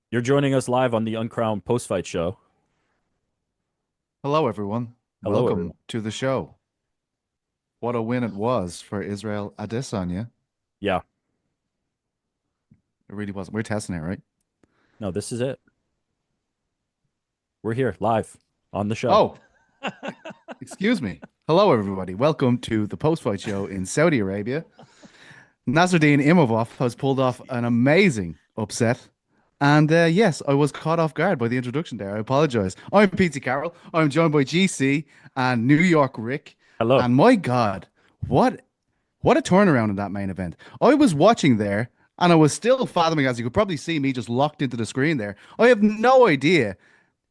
You're joining us live on the Uncrowned Post-Fight Show. Hello, everyone. Hello, everyone. Welcome to the show. What a win it was for Israel Adesanya. Yeah, It really was. We're testing it, right? no, this is it. We're here live on the show. Oh, excuse me. Hello, everybody. Welcome to the post-fight show in Saudi Arabia. Nassourdine Imavov has pulled off an amazing upset. And yes, I was caught off guard by the introduction there. I apologize. I'm Petesy Carroll. I'm joined by GC and New York Rick. Hello. And my God, what What a turnaround in that main event. I was watching there and I was still fathoming, as you could probably see me just locked into the screen there. I have no idea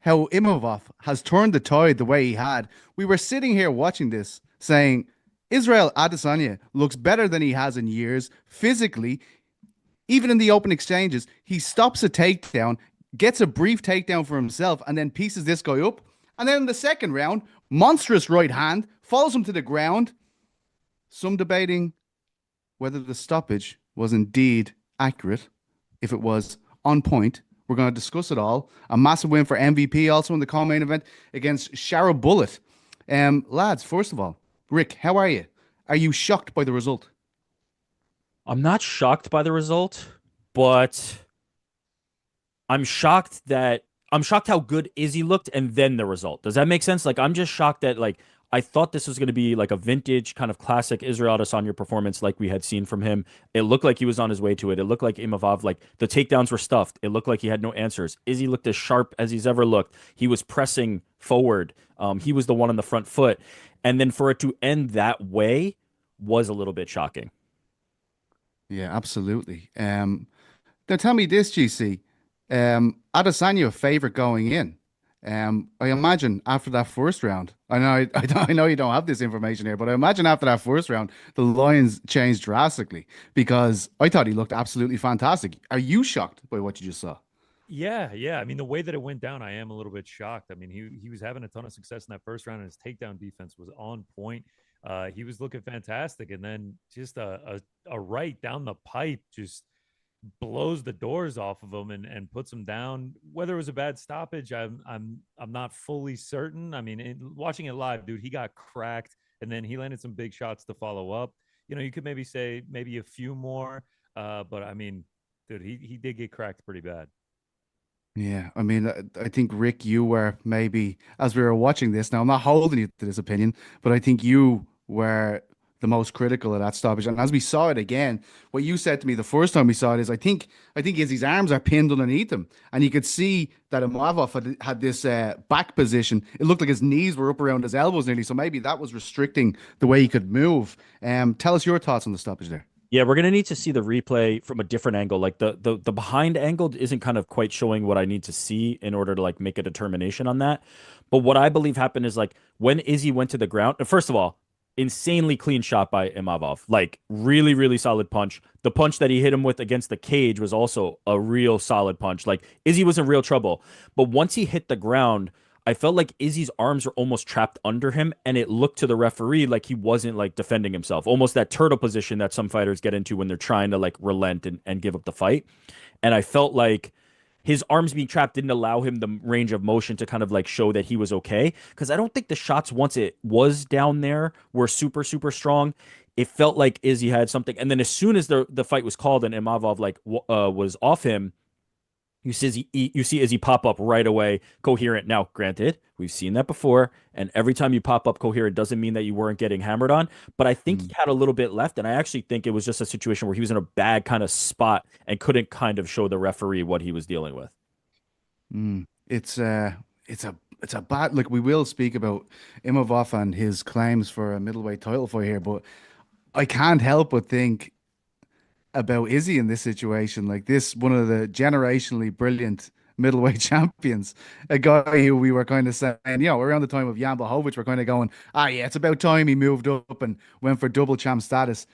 how Imavov has turned the tide the way he had. We were sitting here watching this saying, Israel Adesanya looks better than he has in years physically. Even in the open exchanges, he stops a takedown, gets a brief takedown for himself, and then pieces this guy up. And then in the second round, monstrous right hand, follows him to the ground. Some debating whether the stoppage was indeed accurate, if it was on point. We're going to discuss it all. A massive win for MVP also in the co-main event against Shara Bullet. Lads, first of all, Rick, how are you? Are you shocked by the result? I'm not shocked by the result, but I'm shocked how good Izzy looked and then the result. Does that make sense? Like I'm just shocked that I thought this was going to be like a vintage kind of classic Israel Adesanya performance like we had seen from him. It looked like he was on his way to it. It looked like Imavov, like the takedowns were stuffed. It looked like he had no answers. Izzy looked as sharp as he's ever looked. He was pressing forward. He was the one on the front foot. And then for it to end that way was a little bit shocking. Yeah, absolutely. Now tell me this, GC. Adesanya a favorite going in. I imagine after that first round, I know you don't have this information here, but I imagine after that first round, the lines changed drastically because I thought he looked absolutely fantastic. Are you shocked by what you just saw? Yeah, yeah. I mean, the way that it went down, I am a little bit shocked. I mean, he was having a ton of success in that first round, and his takedown defense was on point. He was looking fantastic, and then just a right down the pipe just blows the doors off of him and puts him down. Whether it was a bad stoppage, I'm not fully certain. I mean, watching it live, dude, he got cracked, and then he landed some big shots to follow up. You know, you could maybe say maybe a few more, but I mean, dude, he did get cracked pretty bad. Yeah, I mean, I think Rick, you were maybe as we were watching this. Now, I'm not holding you to this opinion, but I think you were the most critical of that stoppage. And as we saw it again, what you said to me the first time we saw it is, I think his arms are pinned underneath him, and you could see that Imavov had this back position. It looked like his knees were up around his elbows nearly, so maybe that was restricting the way he could move. Tell us your thoughts on the stoppage there. Yeah, we're gonna need to see the replay from a different angle. Like the behind angle isn't kind of quite showing what I need to see in order to like make a determination on that. But what I believe happened is like when Izzy went to the ground, first of all, insanely clean shot by Imavov. Like really, really solid punch. The punch that he hit him with against the cage was also a real solid punch. Like Izzy was in real trouble. But once he hit the ground, I felt like Izzy's arms were almost trapped under him, and it looked to the referee like he wasn't like defending himself. Almost that turtle position that some fighters get into when they're trying to like relent and give up the fight. And I felt like his arms being trapped didn't allow him the range of motion to kind of like show that he was okay. Because I don't think the shots once it was down there were super, super strong. It felt like Izzy had something. And then as soon as the fight was called and Imavov like was off him, you see Izzy pop up right away, coherent. Now, granted, we've seen that before, and every time you pop up coherent doesn't mean that you weren't getting hammered on. But I think he had a little bit left, and I actually think it was just a situation where he was in a bad kind of spot and couldn't kind of show the referee what he was dealing with. Mm. It's a bad like we will speak about Imavov and his claims for a middleweight title fight here, but I can't help but think about Izzy in this situation. Like this, one of the generationally brilliant middleweight champions, a guy who we were kind of saying, around the time of Jan Blachowicz, we're kind of going, yeah, it's about time he moved up and went for double champ status.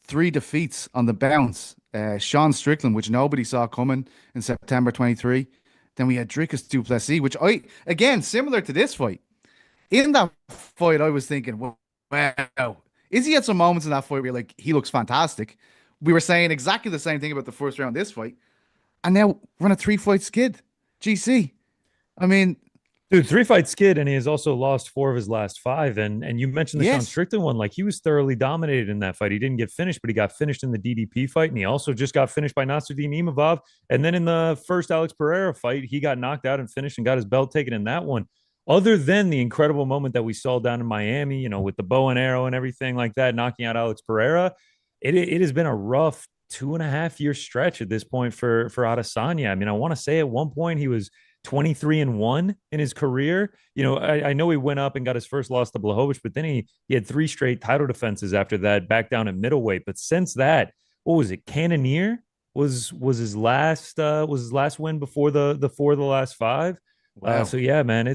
Three defeats on the bounce. Sean Strickland, which nobody saw coming in September 23. Then we had Dricus du Plessis, which again, similar to this fight. In that fight, I was thinking, wow, is he at some moments in that fight where like he looks fantastic? We were saying exactly the same thing about the first round of this fight. and now we're on a 3-fight skid. GC. I mean, Dude, three fight skid, and he has also lost four of his last five. And you mentioned the Sean yes. Strickland one, like he was thoroughly dominated in that fight. He didn't get finished, but he got finished in the DDP fight, and he also just got finished by Nassourdine Imavov. And then in the first Alex Pereira fight, he got knocked out and finished and got his belt taken in that one. Other than the incredible moment that we saw down in Miami, with the bow and arrow and everything like that, knocking out Alex Pereira, it has been a rough 2.5 year stretch at this point for Adesanya. I mean, I want to say at one point he was 23-1 in his career. I know he went up and got his first loss to Blachowicz, but then he had three straight title defenses after that, back down at middleweight. But since that, what was it? Cannoneer was his last win before the four of the last five. Wow. So yeah, man,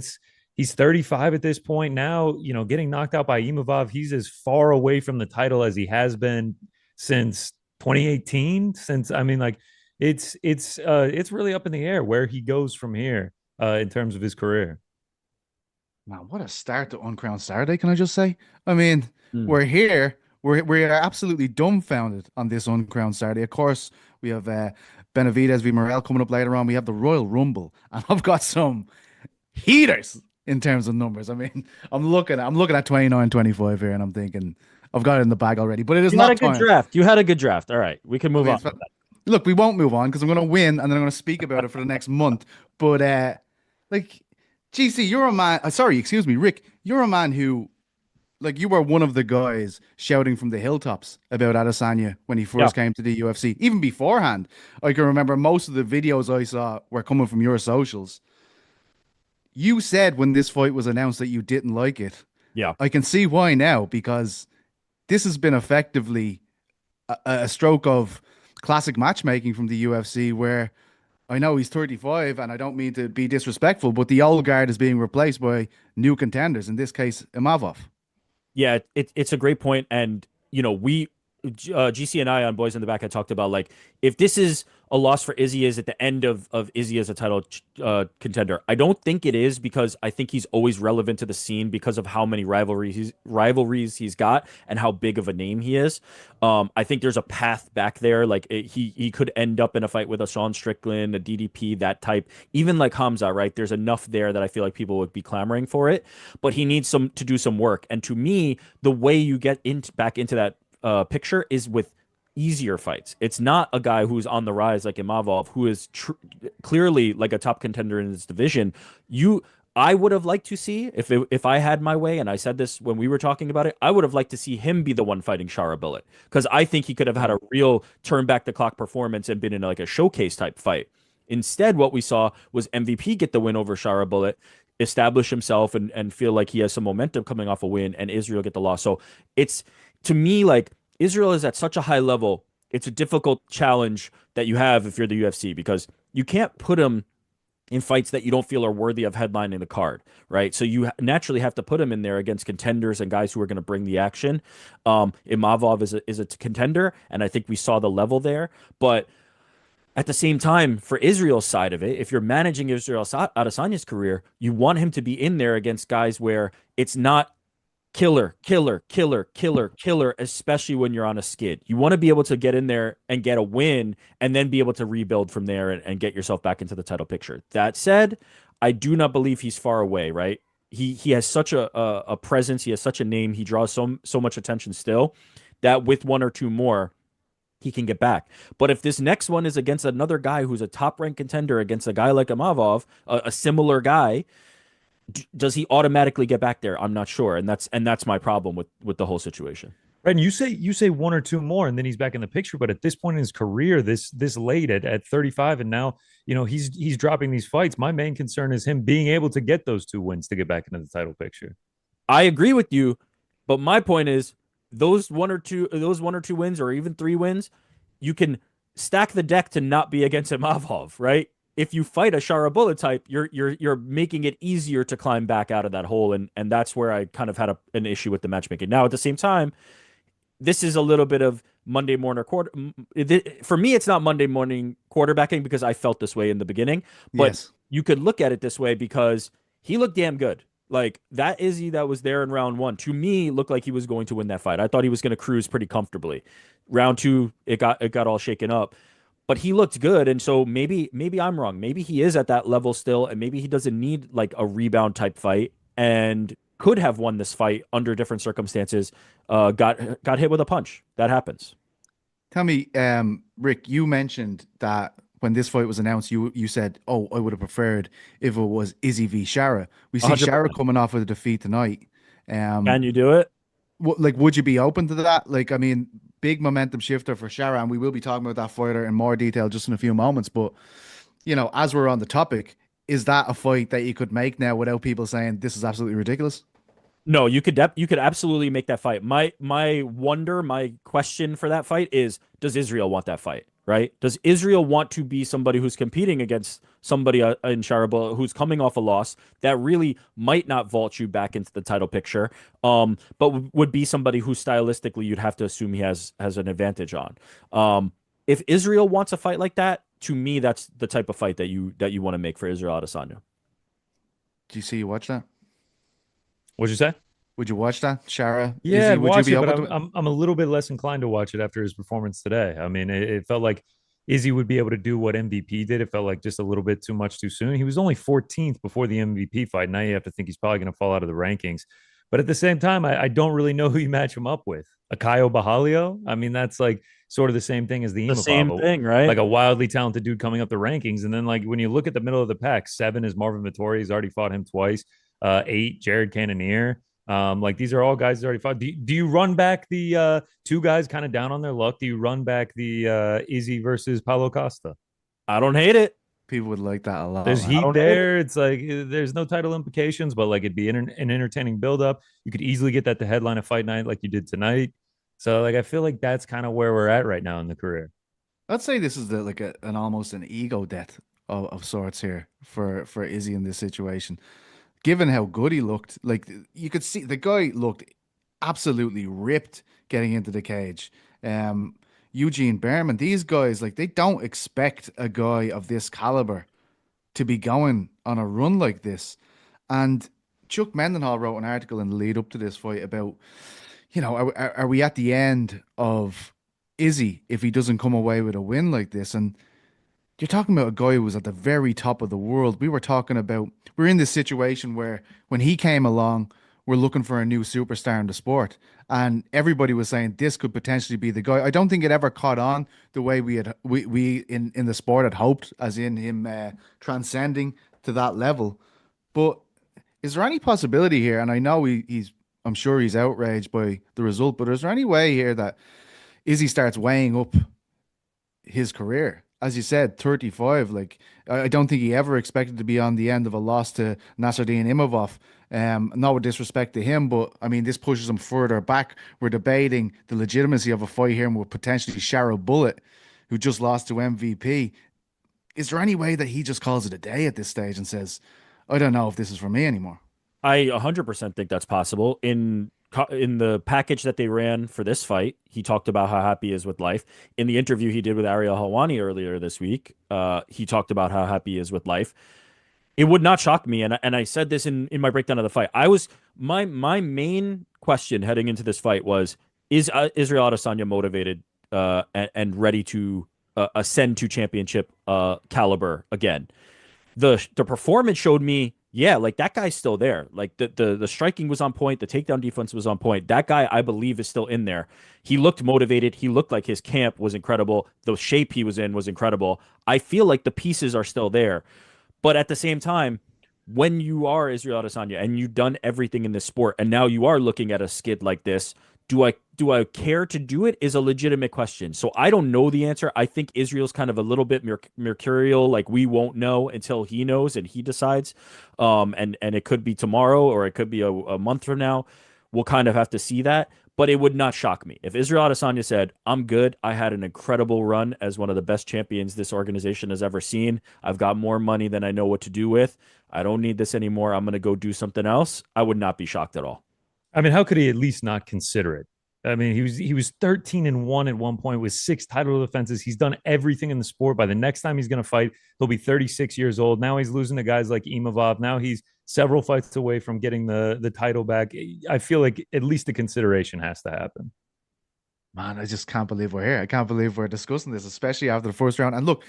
he's 35 at this point now. Getting knocked out by Imavov, he's as far away from the title as he has been since 2018. Since I mean, like it's really up in the air where he goes from here in terms of his career. Man, what a start to Uncrowned Saturday, can I just say? I mean, Mm. we're here. We are absolutely dumbfounded on this Uncrowned Saturday. Of course, we have Benavidez v Morel coming up later on. We have the Royal Rumble, and I've got some heaters in terms of numbers. I mean, I'm looking at 29-25 here, and I'm thinking I've got it in the bag already. But it is You had a not good time. draft. You had a good draft. All right, we can I move mean, on. look, we won't move on because I'm going to win, and then I'm going to speak about it for the next month. But like, GC, you're a man. Sorry, excuse me, Rick. You're a man who, like, you were one of the guys shouting from the hilltops about Adesanya when he Yeah. first came to the UFC. Even beforehand, I can remember most of the videos I saw were coming from your socials. You said when this fight was announced that you didn't like it. Yeah. I can see why now because this has been effectively a stroke of classic matchmaking from the UFC where I know he's 35 and I don't mean to be disrespectful, but the old guard is being replaced by new contenders, in this case, Imavov. Yeah, it's a great point, and we GC and I on Boys in the Back had talked about like if this is a loss for Izzy is at the end of Izzy as a title contender. I don't think it is because I think he's always relevant to the scene because of how many rivalries he's got and how big of a name he is. I think there's a path back there. Like he could end up in a fight with a Sean Strickland, a DDP, that type. Even like Hamza, right? There's enough there that I feel like people would be clamoring for it, but he needs to do some work. And to me, the way you get back into that picture is with easier fights. It's not a guy who's on the rise like Imavov, who is clearly like a top contender in this division. I would have liked to see if I had my way, and I said this when we were talking about it. I would have liked to see him be the one fighting Shara Billet because I think he could have had a real turn back the clock performance and been in like a showcase type fight. Instead, what we saw was MVP get the win over Shara Billet, establish himself and feel like he has some momentum coming off a win, and Israel get the loss. So it's to me like Israel is at such a high level. It's a difficult challenge that you have if you're the UFC because you can't put him in fights that you don't feel are worthy of headlining the card, right? So you naturally have to put him in there against contenders and guys who are going to bring the action. Imavov is a contender, and I think we saw the level there. But at the same time, for Israel's side of it, if you're managing Israel Adesanya's career, you want him to be in there against guys where it's not killer, killer, killer, killer, killer, especially when you're on a skid. You want to be able to get in there and get a win and then be able to rebuild from there and get yourself back into the title picture. That said, I do not believe he's far away, right? He has such a presence, he has such a name, he draws so much attention still that with one or two more, he can get back. But if this next one is against another guy who's a top ranked contender against a guy like Imavov, a similar guy, does he automatically get back there? I'm not sure, and that's my problem with the whole situation. Right, and you say one or two more, and then he's back in the picture. But at this point in his career, this late at 35, and now he's dropping these fights. My main concern is him being able to get those two wins to get back into the title picture. I agree with you, but my point is those one or two wins or even three wins, you can stack the deck to not be against Imavov, right? If you fight a Sharabulla type, you're making it easier to climb back out of that hole, and that's where I kind of had an issue with the matchmaking. Now, at the same time, this is a little bit of Monday morning quarter. For me, it's not Monday morning quarterbacking because I felt this way in the beginning, but Yes. you could look at it this way because he looked damn good. Like that Izzy that was there in round one to me looked like he was going to win that fight. I thought he was going to cruise pretty comfortably. Round two, it got all shaken up. but he looked good, and so maybe I'm wrong. Maybe he is at that level still, and maybe he doesn't need like a rebound type fight, and could have won this fight under different circumstances. Got hit with a punch. That happens. Tell me, Rick, you mentioned that when this fight was announced, you said, "Oh, I would have preferred if it was Izzy v Shara." We see Shara 100%. coming off with a defeat tonight. Um, Can you do it? like, would you be open to that? Like, I mean, big momentum shifter for Shara, and we will be talking about that fighter in more detail just in a few moments. But as we're on the topic, is that a fight that you could make now without people saying this is absolutely ridiculous? No, you could absolutely make that fight. My question for that fight is, does Israel want that fight? Right? Does Israel want to be somebody who's competing against somebody in Sharaba who's coming off a loss that really might not vault you back into the title picture, but would be somebody who stylistically you'd have to assume he has an advantage on. If Israel wants a fight like that, to me, that's the type of fight that you want to make for Israel Adesanya. Do you see you watch that? What'd you say? Would you watch that, Shara? Yeah, Izzy, I'd would you watch be it, but open to I'm it? I'm I'm a little bit less inclined to watch it after his performance today. I mean, it felt like Izzy would be able to do what MVP did. It felt like just a little bit too much too soon. He was only 14th before the MVP fight. Now you have to think he's probably going to fall out of the rankings. But at the same time, I don't really know who you match him up with. Akayo Bahalio? I mean, that's like sort of the same thing as the The same Imavov, thing, like right? a wildly talented dude coming up the rankings. And then like when you look at the middle of the pack, 7 is Marvin Vittori. He's already fought him twice. 8, Jared Cannonier. Like these are all guys that already fought. Do you run back the two guys kind of down on their luck? Do you run back the Izzy versus Paulo Costa? I don't hate it. People would like that a lot, There's man. I heat don't hate it. there. It's like there's no title implications, but like it'd be an entertaining buildup. You could easily get that to headline a fight night like you did tonight. So like I feel like that's kind of where we're at right now in the career. I'd say this is an almost an ego death of sorts here for Izzy in this situation. Given how good he looked, like you could see the guy looked absolutely ripped getting into the cage. Um, Eugene Behrman, these guys, like they don't expect a guy of this caliber to be going on a run like this. And Chuck Mendenhall wrote an article in the lead up to this fight about, are we at the end of Izzy if he doesn't come away with a win like this? And you're talking about a guy who was at the very top of the world. We're in this situation where when he came along, we're looking for a new superstar in the sport. And everybody was saying this could potentially be the guy. I don't think it ever caught on the way we in the sport had hoped, as in him transcending to that level. But is there any possibility here? And I know I'm sure he's outraged by the result, but is there any way here that Izzy starts weighing up his career? As you said, 35. Like I don't think he ever expected to be on the end of a loss to Nassourdine Imavov. Not with disrespect to him, but I mean this pushes him further back. We're debating the legitimacy of a fight here with potentially Cheryl Bullet, who just lost to MVP. Is there any way that he just calls it a day at this stage and says, "I don't know if this is for me anymore"? I 100% think that's possible. In the package that they ran for this fight, he talked about how happy he is with life. In the interview he did with Ariel Helwani earlier this week, he talked about how happy he is with life. It would not shock me, and I said this in my breakdown of the fight. My main question heading into this fight was, is Israel Adesanya motivated and ready to ascend to championship caliber again? The performance showed me, yeah, like that guy's still there. Like the striking was on point, the takedown defense was on point. That guy, I believe, is still in there. He looked motivated. He looked like his camp was incredible. The shape he was in was incredible. I feel like the pieces are still there. But at the same time, when you are Israel Adesanya and you've done everything in this sport, and now you are looking at a skid like this, do I care to do it is a legitimate question. So I don't know the answer. I think Israel's kind of a little bit mercurial, like we won't know until he knows and he decides. And it could be tomorrow or it could be a month from now. We'll kind of have to see that. But it would not shock me if Israel Adesanya said, "I'm good. I had an incredible run as one of the best champions this organization has ever seen. I've got more money than I know what to do with. I don't need this anymore. I'm going to go do something else." I would not be shocked at all. I mean, how could he at least not consider it? I mean, he was 13-1 at one point with 6 title defenses. He's done everything in the sport. By the next time he's going to fight, he'll be 36 years old. Now he's losing to guys like Imavov. Now he's several fights away from getting the title back. I feel like at least the consideration has to happen. Man, I just can't believe we're here. I can't believe we're discussing this, especially after the first round. And look,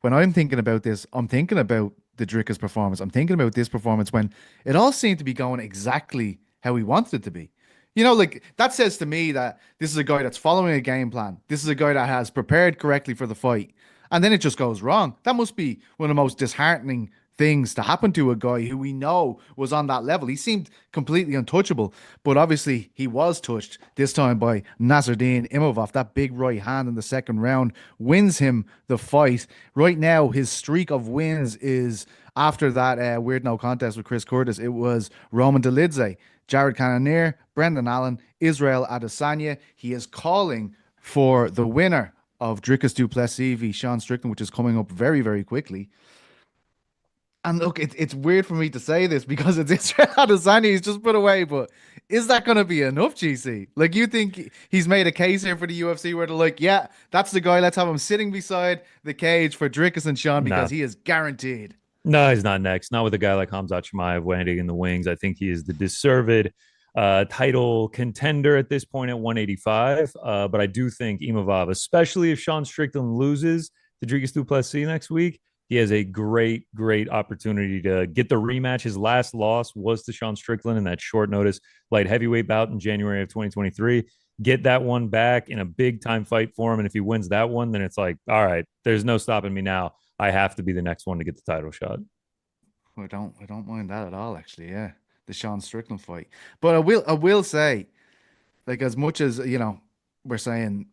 when I'm thinking about this, I'm thinking about the Dricus performance. I'm thinking about this performance when it all seemed to be going exactly how he wanted it to be. Like that says to me that this is a guy that's following a game plan. This is a guy that has prepared correctly for the fight. And then it just goes wrong. That must be one of the most disheartening things to happen to a guy who we know was on that level. He seemed completely untouchable, but obviously he was touched this time by Nassourdine Imavov. That big right hand in the second round wins him the fight. Right now, his streak of wins is after that weird no contest with Chris Curtis. It was Roman Dolidze, Jared Cannonier, Brendan Allen, Israel Adesanya. He is calling for the winner of Dricus du Plessis v Sean Strickland, which is coming up very, very quickly. And look, it's weird for me to say this because it's Israel Adesanya he's just put away, but is that going to be enough, GC? Like, you think he's made a case here for the UFC where they're like, yeah, that's the guy. Let's have him sitting beside the cage for Dricus and Sean No, because he is guaranteed. no, he's not next. Not with a guy like Hamzat Chimaev waiting in the wings. I think he is the deserved title contender at this point at 185. But I do think Imavov, especially if Sean Strickland loses to Dricus du Plessis next week, he has a great, great opportunity to get the rematch. His last loss was to Sean Strickland in that short notice light heavyweight bout in January of 2023. Get that one back in a big time fight for him. And if he wins that one, then it's like, all right, there's no stopping me now. I have to be the next one to get the title shot. I don't mind that at all, actually. Yeah, the Sean Strickland fight, but I will say, like, as much as we're saying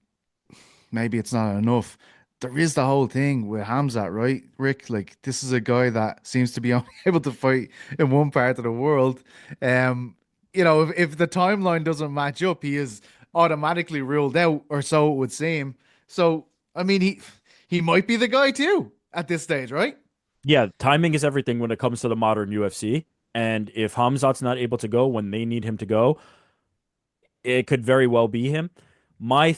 maybe it's not enough. There is the whole thing with Hamzat, right, Rick? Like, this is a guy that seems to be only able to fight in one part of the world. If the timeline doesn't match up, he is automatically ruled out, or so it would seem. So, I mean, he might be the guy too at this stage, right? Yeah, timing is everything when it comes to the modern UFC. And if Hamzat's not able to go when they need him to go, it could very well be him. My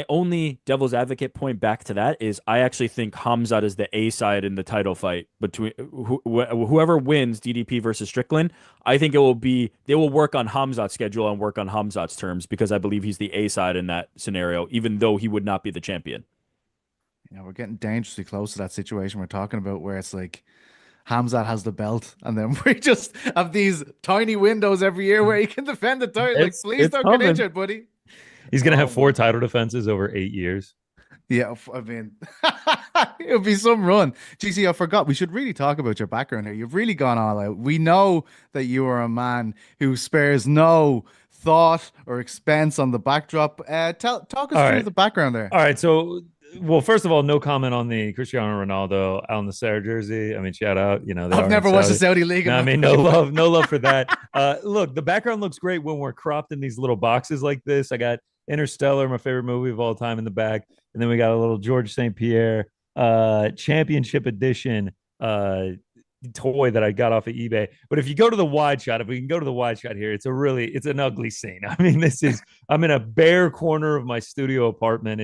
only devil's advocate point back to that is I actually think Hamzat is the A side in the title fight between whoever wins DDP versus Strickland. I think they will work on Hamzat's schedule and work on Hamzat's terms because I believe he's the A side in that scenario, even though he would not be the champion. We're getting dangerously close to that situation we're talking about where it's like Hamzat has the belt, and then we just have these tiny windows every year where he can defend the title. Like, please It's don't get coming. injured, buddy. He's gonna Oh have four man. title defenses over 8 years. Yeah, I mean, it'll be some run. GC, I forgot. We should really talk about your background here. You've really gone all out. We know that you are a man who spares no thought or expense on the backdrop. Talk us All through right. the background there. All right. So, well, first of all, no comment on the Cristiano Ronaldo Al Nassr jersey. I mean, shout out, they I've are in never watched the Saudi. Saudi League in No, I my mean, life. no love for that. Look, the background looks great when we're cropped in these little boxes like this. I got Interstellar, my favorite movie of all time, in the back, and then we got a little George St. Pierre championship edition toy that I got off of eBay. But if you go to the wide shot, if we can go to the wide shot here, it's an ugly scene. I mean, I'm in a bare corner of my studio apartment.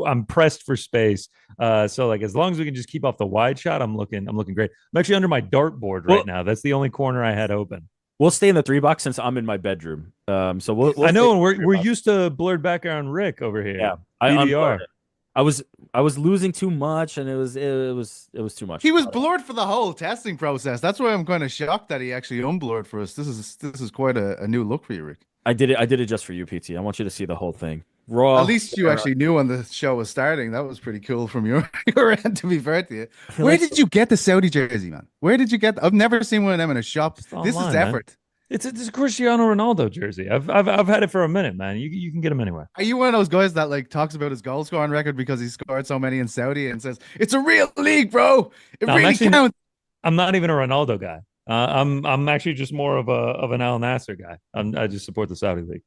I'm pressed for space. So like as long as we can just keep off the wide shot, I'm looking great. I'm actually under my dartboard right Well, now. That's the only corner I had open. we'll stay in the three box since I'm in my bedroom. So we'll I stay in know, and the we're three we're box. used to blurred background Rick over here. Yeah, I unblurred PBR. it. I was I was losing too much, and it was too much. He was blurred for the whole testing process. That's why I'm kind of shocked that he actually unblurred for us. This is quite a new look for you, Rick. I did it just for you, PT. I want you to see the whole thing. At Raw. least you actually knew when the show was starting. That was pretty cool from your, your end, to be fair to you. I feel Where like did you get the Saudi jersey, man? Where did you get? I've never seen one of them in a shop. Just This is online, man. effort. It's a Cristiano Ronaldo jersey. I've had it for a minute, man. You can get them anywhere. Are you one of those guys that like talks about his goal scoring record because he scored so many in Saudi and says it's a real league, bro? It No, I'm really actually counts. I'm not even a Ronaldo guy. I'm actually just more of an Al Nasser guy. I just support the Saudi league.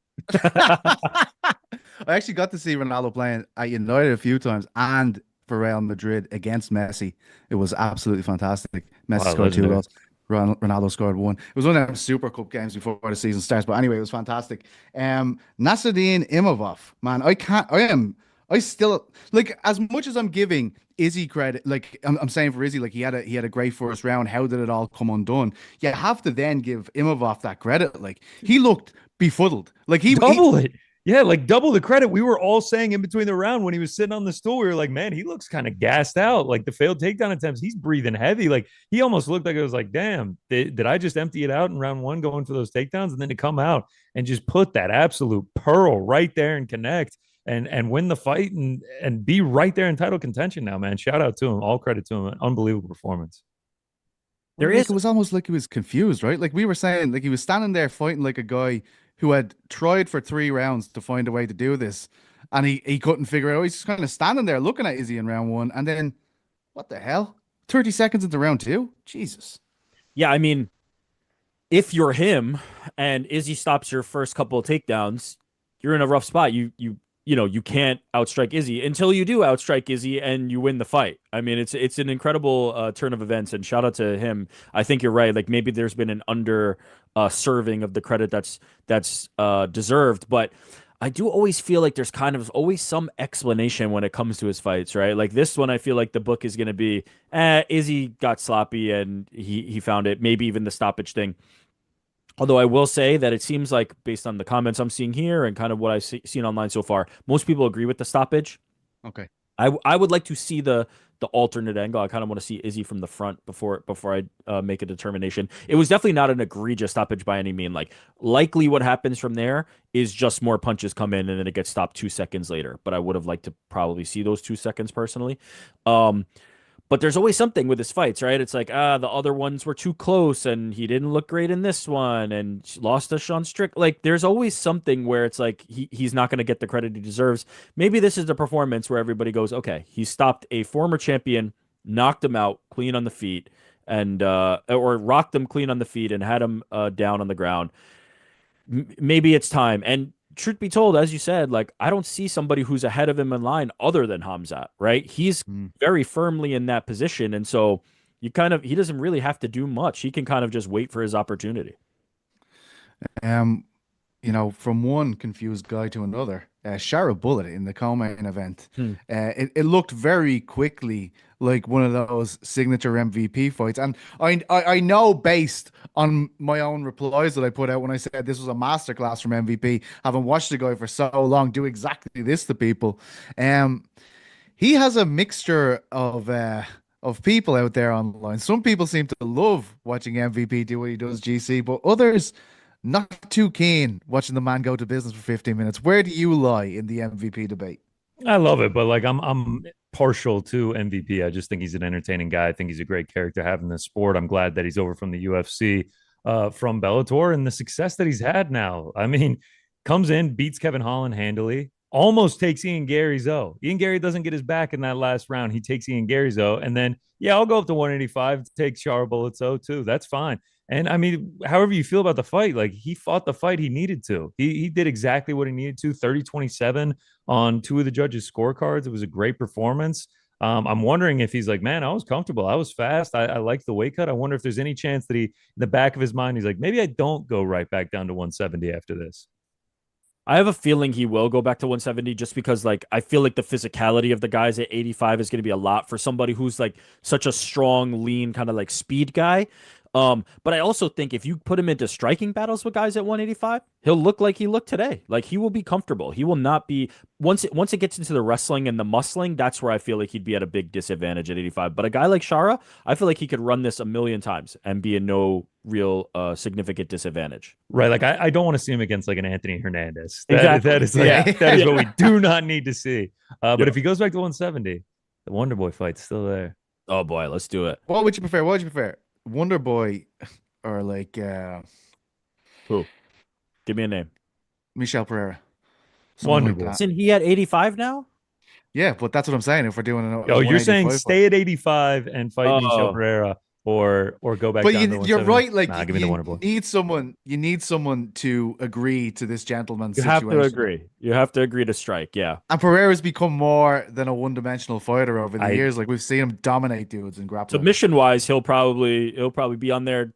I actually got to see Ronaldo playing at United a few times and for Real Madrid against Messi. It was absolutely fantastic. Messi Wow, scored two legendary. goals. Ronaldo scored one. It was one of them Super Cup games before the season starts. But anyway, it was fantastic. Nassourdine Imavov, man, I still like as much as I'm giving Izzy credit, like I'm saying for Izzy, like he had a great first round. How did it all come undone? You have to then give Imavov that credit. Like he looked befuddled. Like he Double it. Yeah, like double the credit. We were all saying in between the round when he was sitting on the stool, we were like, man, he looks kind of gassed out. Like the failed takedown attempts, he's breathing heavy. Like he almost looked like it was like, damn, did I just empty it out in round one going for those takedowns? And then to come out and just put that absolute pearl right there and connect and win the fight and be right there in title contention now, man. Shout out to him. All credit to him. Unbelievable performance. There Like is it was almost like he was confused, right? Like we were saying, like he was standing there fighting like a guy who had tried for 3 rounds to find a way to do this, and he couldn't figure it out. He's just kind of standing there looking at Izzy in round one, and then what the hell? 30 seconds into round two? Jesus. yeah, I mean, if you're him and Izzy stops your first couple of takedowns, you're in a rough spot. You can't outstrike Izzy until you do outstrike Izzy and you win the fight. I mean, it's an incredible turn of events, and shout out to him. I think you're right. Like maybe there's been an under serving of the credit that's deserved, but I do always feel like there's kind of always some explanation when it comes to his fights, right? Like this one, I feel like the book is going to be, Izzy got sloppy and he found it. Maybe even the stoppage thing. Although I will say that it seems like, based on the comments I'm seeing here and kind of what I've seen online so far, most people agree with the stoppage. Okay. I would like to see the alternate angle. I kind of want to see Izzy from the front before I make a determination. It was definitely not an egregious stoppage by any mean. Like likely what happens from there is just more punches come in and then it gets stopped 2 seconds later. But I would have liked to probably see those 2 seconds personally. Um, but there's always something with his fights, right? It's like, the other ones were too close and he didn't look great in this one and lost to Sean Strick. Like, there's always something where it's like he's not going to get the credit he deserves. Maybe this is the performance where everybody goes, okay, he stopped a former champion, knocked him out clean on the feet, and or rocked him clean on the feet and had him down on the ground. Maybe it's time. And truth be told, as you said, like I don't see somebody who's ahead of him in line other than Hamzat, right? He's Mm. very firmly in that position, and so he doesn't really have to do much. He can kind of just wait for his opportunity. Um, from one confused guy to another, Shara Bullet in the co-main event, Hmm. it looked very quickly like one of those signature MVP fights. And I know based on my own replies that I put out when I said this was a masterclass from MVP, having watched the guy for so long do exactly this to people. Um, he has a mixture of people out there online. Some people seem to love watching MVP do what he does, GC, but others not too keen watching the man go to business for 15 minutes. Where do you lie in the MVP debate? I love it, but like I'm partial to MVP. I just think he's an entertaining guy. I think he's a great character having this sport. I'm glad that he's over from the UFC, from Bellator, and the success that he's had now. I mean, comes in, beats Kevin Holland handily, almost takes Ian Gary's O. Ian Gary doesn't get his back in that last round. He takes Ian Gary's O, and then yeah, I'll go up to 185 to take Char Bullet's O too. That's fine. And I mean, however you feel about the fight, like he fought the fight he needed to. He did exactly what he needed to. 30-27 on two of the judges' scorecards. It was a great performance. I'm wondering if he's like, man, I was comfortable. I was fast. I liked the weight cut. I wonder if there's any chance that in the back of his mind, he's like, maybe I don't go right back down to 170 after this. I have a feeling he will go back to 170 just because like I feel like the physicality of the guys at 85 is going to be a lot for somebody who's like such a strong, lean kind of like speed guy. But I also think if you put him into striking battles with guys at 185, he'll look like he looked today. Like he will be comfortable. He will not be once it gets into the wrestling and the muscling, that's where I feel like he'd be at a big disadvantage at 85. But a guy like Shara, I feel like he could run this a million times and be in no real significant disadvantage. Right. Like I don't want to see him against like an Anthony Hernandez. Exactly. That is like, Yeah. that is what we do not need to see. But Yeah. if he goes back to 170, the Wonder Boy fight's still there. Oh boy, let's do it. What would you prefer? What would you prefer? Wonder Boy or like Who? Give me a name. Michel Pereira? Someone Wonder like Boy. that. Isn't he at 85 now? Yeah, but that's what I'm saying. If we're doing a Oh, you're saying 185 stay at 85 and fight Michel Oh, Pereira or go back But down to you're 170? right. Like Nah, give me the Wonder Boy. you need someone to agree to this gentleman's you have situation. to agree. You have to agree to strike. Yeah. And Pereira's become more than a one-dimensional fighter over the I years. Like we've seen him dominate dudes in grappling. Submission wise, he'll probably be on there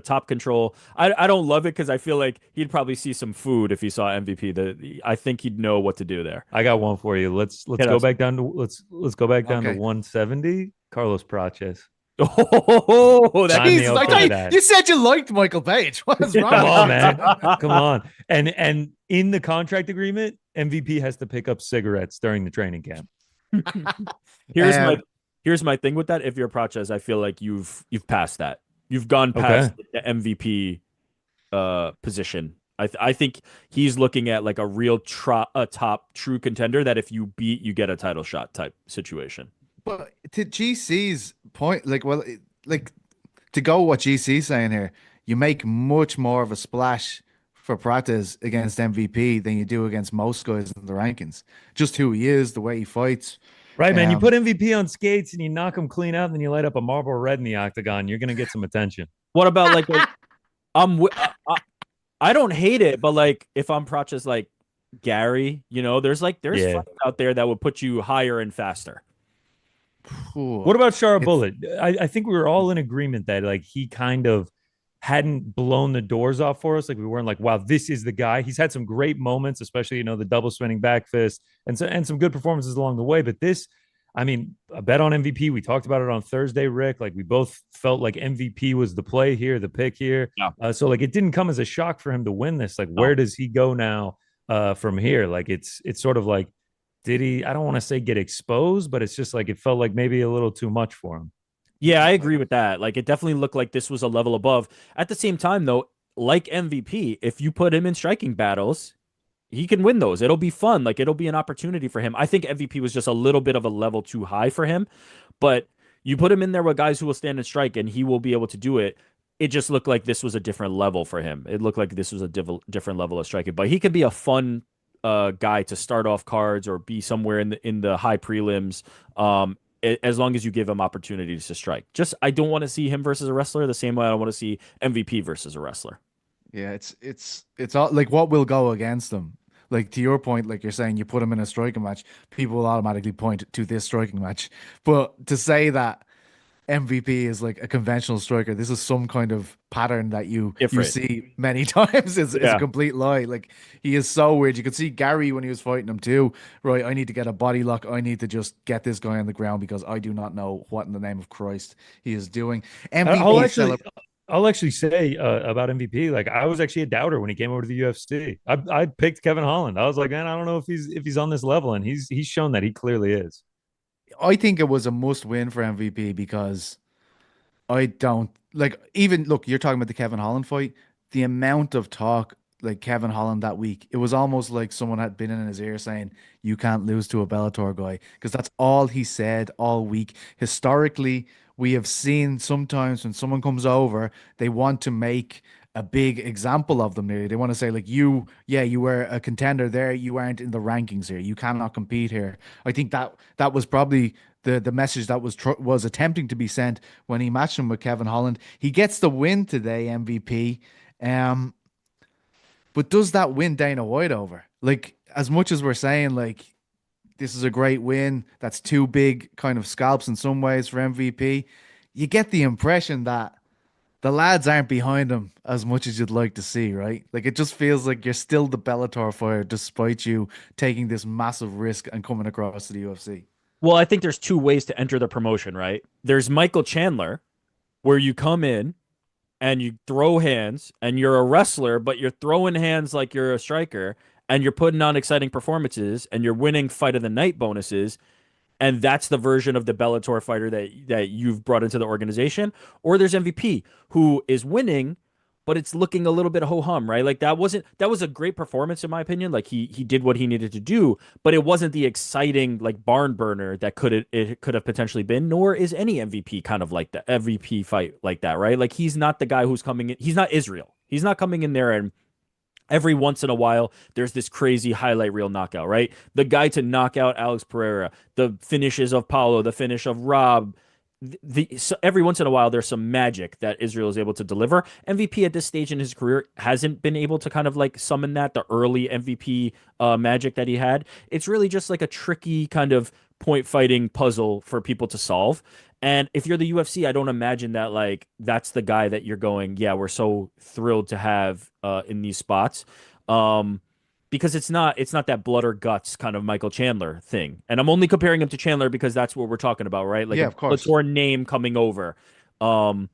top control. I don't love it because I feel like he'd probably see some food if he saw MVP. I think he'd know what to do there. I got one for you. Let's Hit go us. back down to let's go back down to Okay. 170. Carlos Praches. Oh, that Sign could me Jesus, be up I for thought fun. that. you said you liked Michael Page. What is wrong Come with on, you? man. Come on. And in the contract agreement, MVP has to pick up cigarettes during the training camp. Here's my Um, here's my thing with that. If you're Prochez, I feel like you've passed that. You've gone past Okay. the MVP position. I think he's looking at like a top true contender that if you beat, you get a title shot type situation. but to GC's point, like, well, like to go what GC's saying here, you make much more of a splash for Prates against MVP than you do against most guys in the rankings. Just who he is, the way he fights. Right, man. You Um, put MVP on skates and you knock him clean out, and then you light up a Marlboro Red in the octagon. You're going to get some attention. What about like I don't hate it, but like if I'm Prochez like Gary, there's Yeah. fights out there that would put you higher and faster. phew, What about Shara it's Bullet? I think we were all in agreement that like he kind of hadn't blown the doors off for us. Like we weren't like, wow, this is the guy. He's had some great moments, especially the double spinning back fist and some good performances along the way. But this, I mean, a bet on MVP. We talked about it on Thursday, Rick. Like we both felt like MVP was the play here, the pick here. Yeah. So like it didn't come as a shock for him to win this. Like No. where does he go now from here? Like it's sort of like did he? I don't want to say get exposed, but it's just like it felt like maybe a little too much for him. Yeah, I agree with that. Like it definitely looked like this was a level above. At the same time, though, like MVP, if you put him in striking battles, he can win those. It'll be fun. Like it'll be an opportunity for him. I think MVP was just a little bit of a level too high for him, but you put him in there with guys who will stand and strike, and he will be able to do it. It just looked like this was a different level for him. It looked like this was a different level of striking, but he could be a fun guy to start off cards or be somewhere in the high prelims. As long as you give him opportunities to strike. Just I don't want to see him versus a wrestler the same way I don't want to see MVP versus a wrestler. yeah, it's all like what will go against them. Like to your point, like you're saying, you put him in a striking match, people will automatically point to this striking match. But to say that MVP is like a conventional striker. This is some kind of pattern that you Different. see many times is a Yeah. complete lie. Like he is so weird. You could see Gary when he was fighting him too. Right, I need to get a body lock. I need to just get this guy on the ground because I do not know what in the name of Christ he is doing. I'll MVP actually celebration. I'll actually say about MVP. Like I was actually a doubter when he came over to the UFC. I picked Kevin Holland. I was like, man, I don't know if he's on this level, and he's shown that he clearly is. I think it was a must win for MVP because I don't like even look, you're talking about the Kevin Holland fight. The amount of talk like Kevin Holland that week, it was almost like someone had been in his ear saying, "You can't lose to a Bellator guy," because that's all he said all week. Historically, we have seen sometimes when someone comes over, they want to make a big example of them nearly. They want to say, like, yeah, you were a contender there, you aren't in the rankings here, you cannot compete here. I think that was probably the message that was attempting to be sent when he matched him with Kevin Holland. He gets the win today, MVP. Um, but does that win Dana White over? Like, as much as we're saying, like, this is a great win, that's two big kind of scalps in some ways for MVP, you get the impression that the lads aren't behind him as much as you'd like to see, right? Like, it just feels like you're still the Bellator fighter despite you taking this massive risk and coming across to the UFC. Well, I think there's two ways to enter the promotion, right? There's Michael Chandler, where you come in and you throw hands and you're a wrestler, but you're throwing hands like you're a striker and you're putting on exciting performances and you're winning fight of the night bonuses, and that's the version of the Bellator fighter that you've brought into the organization. Or there's MVP who is winning, but it's looking a little bit ho hum, right? Like that was a great performance in my opinion. Like he did what he needed to do, but it wasn't the exciting like barn burner that it could have potentially been. Nor is any MVP kind of like that MVP fight like that, right? Like he's not the guy who's coming in. He's not Israel. He's not coming in there and every once in a while there's this crazy highlight reel knockout, right? The guy to knock out Alex Pereira, the finishes of Paulo, the finish of Rob. So every once in a while there's some magic that Israel is able to deliver. MVP at this stage in his career hasn't been able to kind of like summon the early MVP magic that he had. It's really just like a tricky kind of point fighting puzzle for people to solve. And if you're the UFC, I don't imagine that like that's the guy that you're going, yeah, we're so thrilled to have in these spots. Um, because it's not that blood or guts kind of Michael Chandler thing. And I'm only comparing him to Chandler because that's what we're talking about, right? Like Yeah, a of course. Latour name coming over. Um,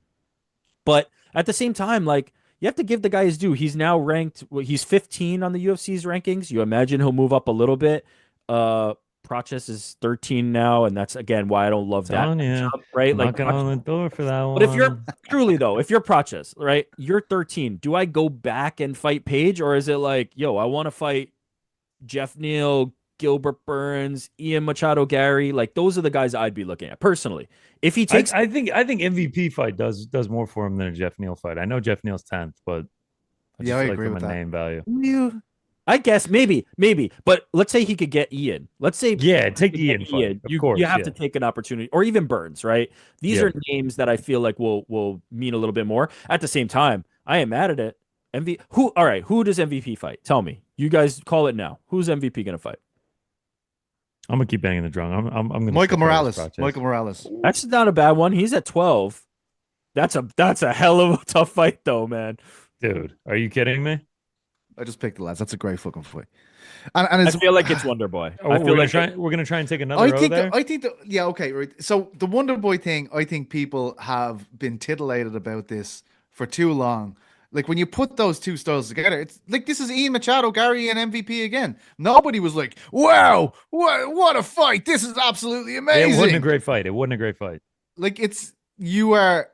but at the same time, like you have to give the guy his due. He's now ranked, well, he's 15 on the UFC's rankings. You imagine he'll move up a little bit. Uh, Proches is 13 now, and that's again why I don't love that Telling you, matchup, right? Like, knocking on the door for that but if you're one. truly though, if you're Proches, right, you're 13. Do I go back and fight Page, or is it like, yo, I want to fight Jeff Neal, Gilbert Burns, Ian Machado, Gary? Like those are the guys I'd be looking at personally. If he I, takes, I think MVP fight does more for him than a Jeff Neal fight. I know Jeff Neal's 10th, but I Yeah, just I feel like agree from with a that. name value. you, I guess maybe. But let's say he could get Ian. Let's say Yeah, he take could the get Ian fight, Ian. of You course. have Yeah, to take an opportunity, or even Burns, right? These yeah. are names that I feel like will mean a little bit more. At the same time, I am mad at it. Who? All right, who does MVP fight? Tell me. You guys call it now. Who's MVP gonna fight? I'm gonna keep banging the drum. I'm gonna Michael say Carlos Morales. Prates. Michael Morales. That's not a bad one. He's at 12. That's a hell of a tough fight though, man. Dude, are you kidding me? I just picked the lads. That's a great fucking fight. And I it's feel like it's Wonder Boy. Oh, I we're feel gonna like try. We're gonna try and take I another row think there. yeah, okay, right. So the Wonder Boy thing, I think people have been titillated about this for too long. Like when you put those two styles together, it's like this is Ian Machado, Gary, and MVP again. Nobody was like, "Wow, what a fight! This is absolutely It wasn't a amazing." great fight. It wasn't a great fight. Like it's you are,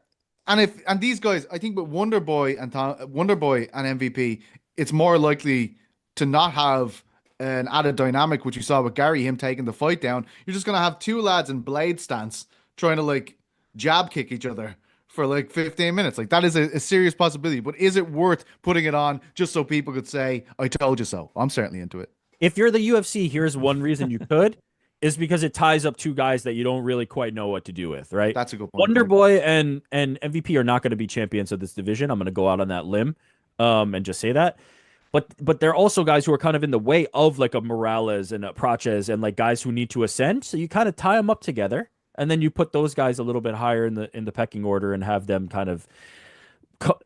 and these guys, I think, with Wonder Boy and MVP, it's more likely to not have an added dynamic, which you saw with Gary, him taking the fight down. You're just gonna have two lads in blade stance trying to like jab kick each other for like 15 minutes. Like that is a serious possibility. But is it worth putting it on just so people could say, "I told you so"? I'm certainly into it. if you're the UFC, here's one reason you could is because it ties up two guys that you don't really quite know what to do with, right? That's a good point. Wonder Right? Boy and MVP are not going to be champions of this division. I'm going to go out on that limb, and just say that. But they're also guys who are kind of in the way of like a Morales and a Praches and like guys who need to ascend. So you kind of tie them up together, and then you put those guys a little bit higher in the pecking order and have them kind of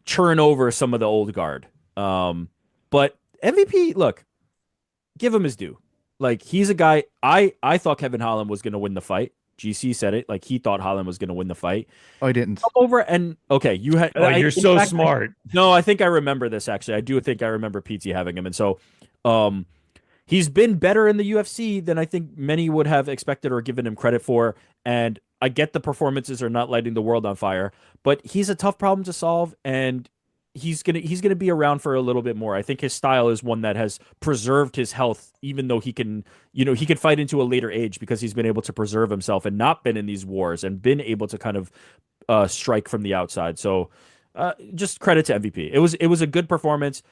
churn over some of the old guard. But MVP, look, give him his due. Like he's a guy. I thought Kevin Holland was going to win the fight. GC said it. Like he thought Holland was going to win the fight. I didn't. Come over and okay, you had. Oh, you're so smart. No, I think I remember this actually. I do think I remember PT having him, and so, um, he's been better in the UFC than I think many would have expected or given him credit for. And I get the performances are not lighting the world on fire, but he's a tough problem to solve, and he's gonna be around for a little bit more. I think his style is one that has preserved his health, even though he can fight into a later age because he's been able to preserve himself and not been in these wars and been able to kind of strike from the outside. So just credit to MVP. It was a good performance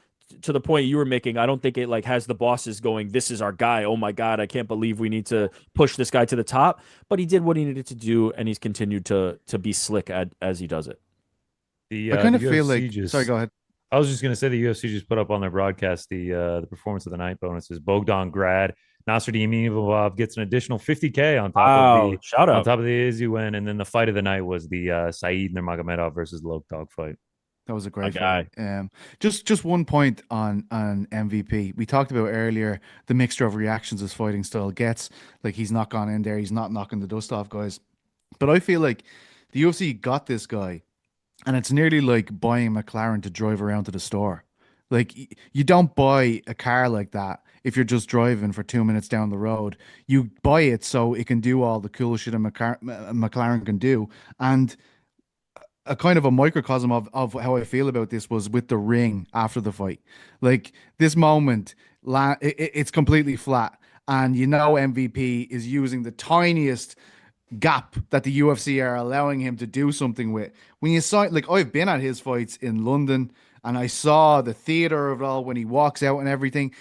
to the point you were making. I don't think it like has the bosses going, this is our guy. Oh my God, I can't believe we need to push this guy to the top. But he did what he needed to do, and he's continued to be slick as he does it. The I kind the of feel UFC like. just. Sorry, go ahead. I was just gonna say the UFC just put up on their broadcast the performance of the night bonuses. Bogdan Grad, Nassourdine Imavov gets an additional 50K Wow, shout on out. top of the Izzy win, and then the fight of the night was the Saeed Nurmagomedov versus Loke Dog fight. That was a My great guy. fight. Just one point on MVP. We talked about earlier the mixture of reactions his fighting style gets. Like he's not gone in there, he's not knocking the dust off guys. But I feel like the UFC got this guy, and it's nearly like buying a McLaren to drive around to the store. Like you don't buy a car like that if you're just driving for 2 minutes down the road. You buy it so it can do all the cool shit a McLaren can do. And a kind of a microcosm of how I feel about this was with the ring after the fight. Like this moment, it's completely flat. And you know MVP is using the tiniest gap that the UFC are allowing him to do something with. When you saw like I've been at his fights in London and I saw the theater of it all when he walks out and everything.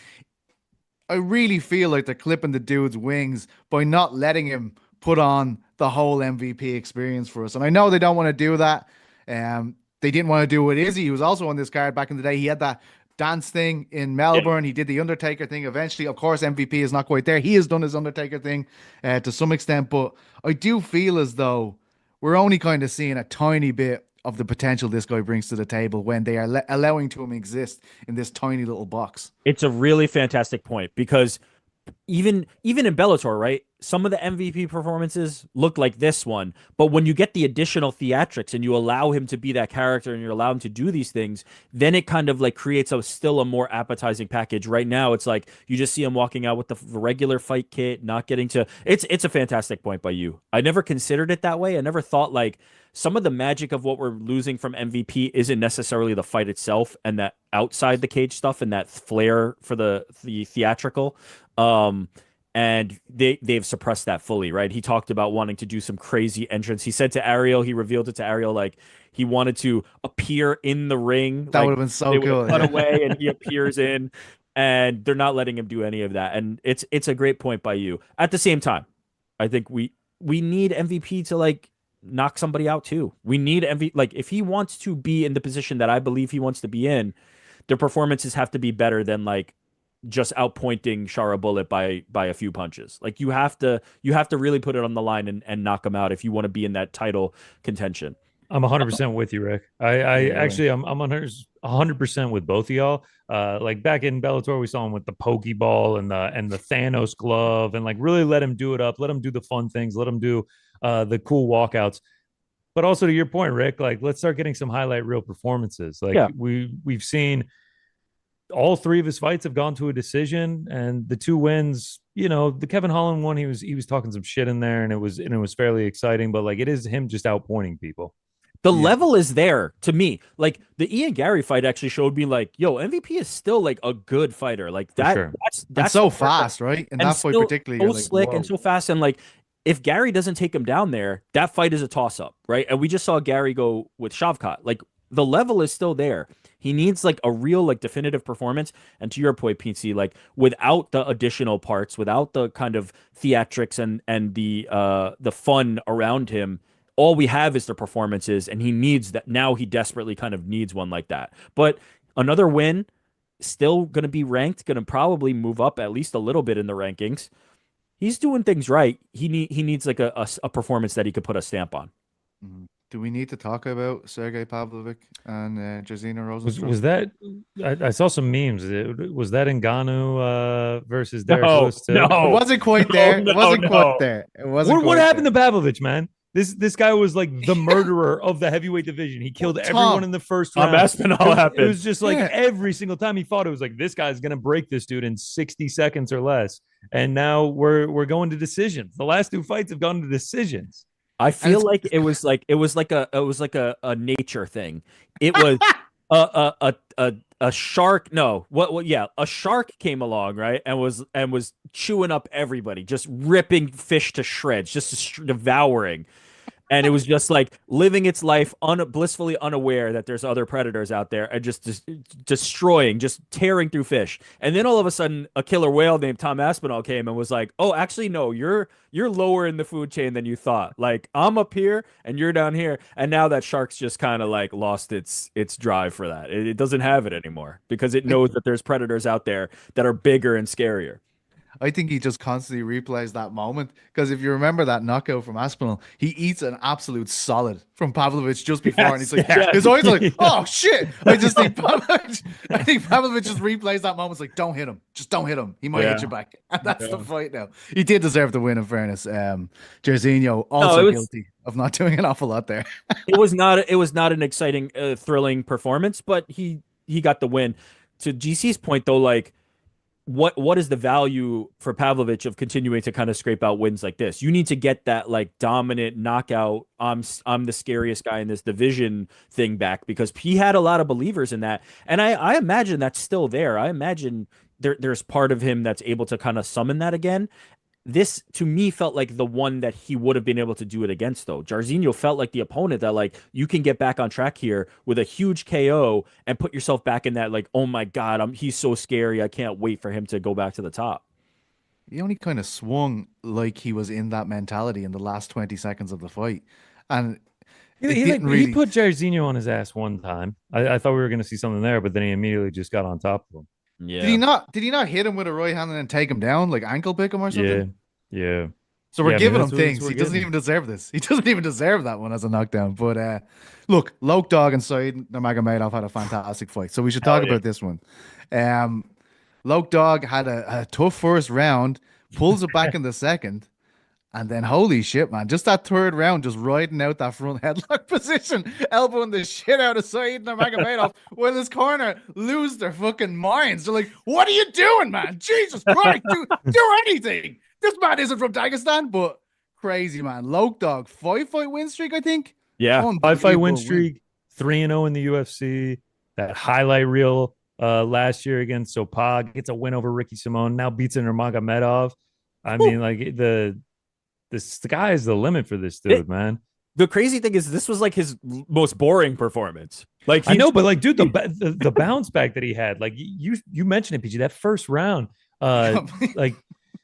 I really feel like they're clipping the dude's wings by not letting him put on the whole MVP experience for us. And I know they don't want to do that. They didn't want to do it with Izzy, who was also on this card back in the day. He had that dance thing in Yeah. Melbourne. He did the Undertaker thing eventually. Of course, MVP is not quite there. He has done his Undertaker thing to some extent, but I do feel as though we're only kind of seeing a tiny bit of the potential this guy brings to the table when they are allowing to him exist in this tiny little box. It's a really fantastic point because even in Bellator, right? Some of the MVP performances look like this one, but when you get the additional theatrics and you allow him to be that character and you allow him to do these things, then it kind of like creates a still a more appetizing package. Right now, it's like you just see him walking out with the regular fight kit, not getting to. It's a fantastic point by you. I never considered it that way. I never thought like some of the magic of what we're losing from MVP isn't necessarily the fight itself and that outside the cage stuff and that flair for the theatrical. Um, and they've suppressed that fully, right? He talked about wanting to do some crazy entrance. He said to Ariel, he revealed it to Ariel, like he wanted to appear in the ring, That would like have been so they would cool. cut away and he appears in, and they're not letting him do any of that. And it's a great point by you. At the same time, I think we need MVP to like knock somebody out too. We need MVP, like if he wants to be in the position that I believe he wants to be in, the performances have to be better than like just outpointing Shara Bullet by a few punches. Like you have to really put it on the line and knock him out if you want to be in that title contention. I'm 100% with you, Rick. I Really. actually I'm 100% with both of y'all. Like back in Bellator, we saw him with the Pokeball and the Thanos glove, and like really let him do it up, let him do the fun things, let him do the cool walkouts. But also to your point, Rick, like let's start getting some highlight reel performances. Like Yeah. we've seen all three of his fights have gone to a decision, and the two wins, you know, the Kevin Holland one, he was talking some shit in there, and it was fairly exciting. But like it is him just outpointing people. The Yeah. level is there to me. Like the Ian Gary fight actually showed me like, yo, MVP is still like a good fighter. Like For that sure. And that's so the part that- fast, right? And and that fight still particularly, so you're like, slick and whoa. so fast. And like if Gary doesn't take him down there, that fight is a toss up, right? And we just saw Gary go with Shavkat. Like the level is still there. He needs like a real like definitive performance. And to your point, PC, like without the additional parts, without the kind of theatrics and the fun around him, all we have is the performances, and he needs that now. He desperately kind of needs one like that. But another win, still going to be ranked, going to probably move up at least a little bit in the rankings. He's doing things right. He needs like a performance that he could put a stamp on. Mhm. Do we need to talk about Sergey Pavlovich and Jairzinho Was Rosenstruck? that? I saw some memes. Was that Ngannou versus Derek No, Lewis too? It no, wasn't quite no, there. It no, wasn't quite no. there. It wasn't What quite happened there. to Pavlovich, man? This guy was like the murderer of the heavyweight division. He killed everyone Tom. in the first Tom round. Aspinall It happened. was just like Yeah. every single time he fought, it was like this guy's gonna break this dude in 60 seconds or less. And now we're going to decisions. The last two fights have gone to decisions. I And feel like it was like a nature thing. It was a shark. No, what? Yeah, a shark came along, right, and was chewing up everybody, just ripping fish to shreds, just devouring. And it was just like living its life blissfully unaware that there's other predators out there and just destroying, just tearing through fish. And then all of a sudden, a killer whale named Tom Aspinall came and was like, "Oh, actually, no, you're lower in the food chain than you thought. Like I'm up here and you're down here." And now that shark's just kind of like lost its drive for that. It doesn't have it anymore because it I, knows that there's predators out there that are bigger and scarier. I think he just constantly replays that moment because if you remember that knockout from Aspinall, he eats an absolute solid from Pavlovich just before, and he's Yes, like, yes. his eyes are like, Yeah. oh shit! I think Pavlovich just replays that moment. It's like, don't hit him, just don't hit him. He might hit Yeah. you back, and that's the Yeah. fight now. He did deserve the win, in fairness. Jairzinho No, also guilty of not doing an awful lot there. it was not an exciting, thrilling performance, but he got the win. To GC's point though, like what is the value for Pavlovich of continuing to kind of scrape out wins like this? You need to get that like dominant knockout. I'm the scariest guy in this division thing back because he had a lot of believers in that, and I imagine that's still there. I imagine there's part of him that's able to kind of summon that again. This to me felt like the one that he would have been able to do it against though. Jairzinho felt like the opponent that like you can get back on track here with a huge KO and put yourself back in that like, oh my God, he's so scary. I can't wait for him to go back to the top. He only kind of swung like he was in that mentality in the last 20 seconds of the fight, and He, it he, like, didn't he really. put Jairzinho on his ass one time. I thought we were going to see something there, but then he immediately just got on top of him. Did he Yeah. not? Did he not hit him with a right hand and then take him down, like ankle pick him or Yeah, something? yeah. So we're Yeah, I mean giving him that's what things. we're He doesn't getting. even deserve this. He doesn't even deserve that one as a knockdown. But look, Loke Dog and Said Nurmagomedov had a fantastic fight. So we should Hell talk yeah. about this one. Um, Loke Dog had a tough first round, pulls it back in the second, and then holy shit, man, just that third round, just riding out that front headlock position, elbowing the shit out of Said Nurmagomedov while his corner lose their fucking minds. They're like, "What are you doing, man? Jesus Christ, do anything." This man isn't from Dagestan, but crazy man. Loke Dog, 5-fight win streak, I think. Yeah. 5 fight win Unbelievable win. streak, 3-0 in the UFC. That highlight reel last year against Sopag gets a win over Ricky Simone. Now beats Nurmagomedov. I Whew. mean, like the sky is the limit for this It, dude, man. the crazy thing is, this was like his most boring performance. Like I he, know, but like, dude, the bounce back that he had, like you mentioned it, PG, that first round, like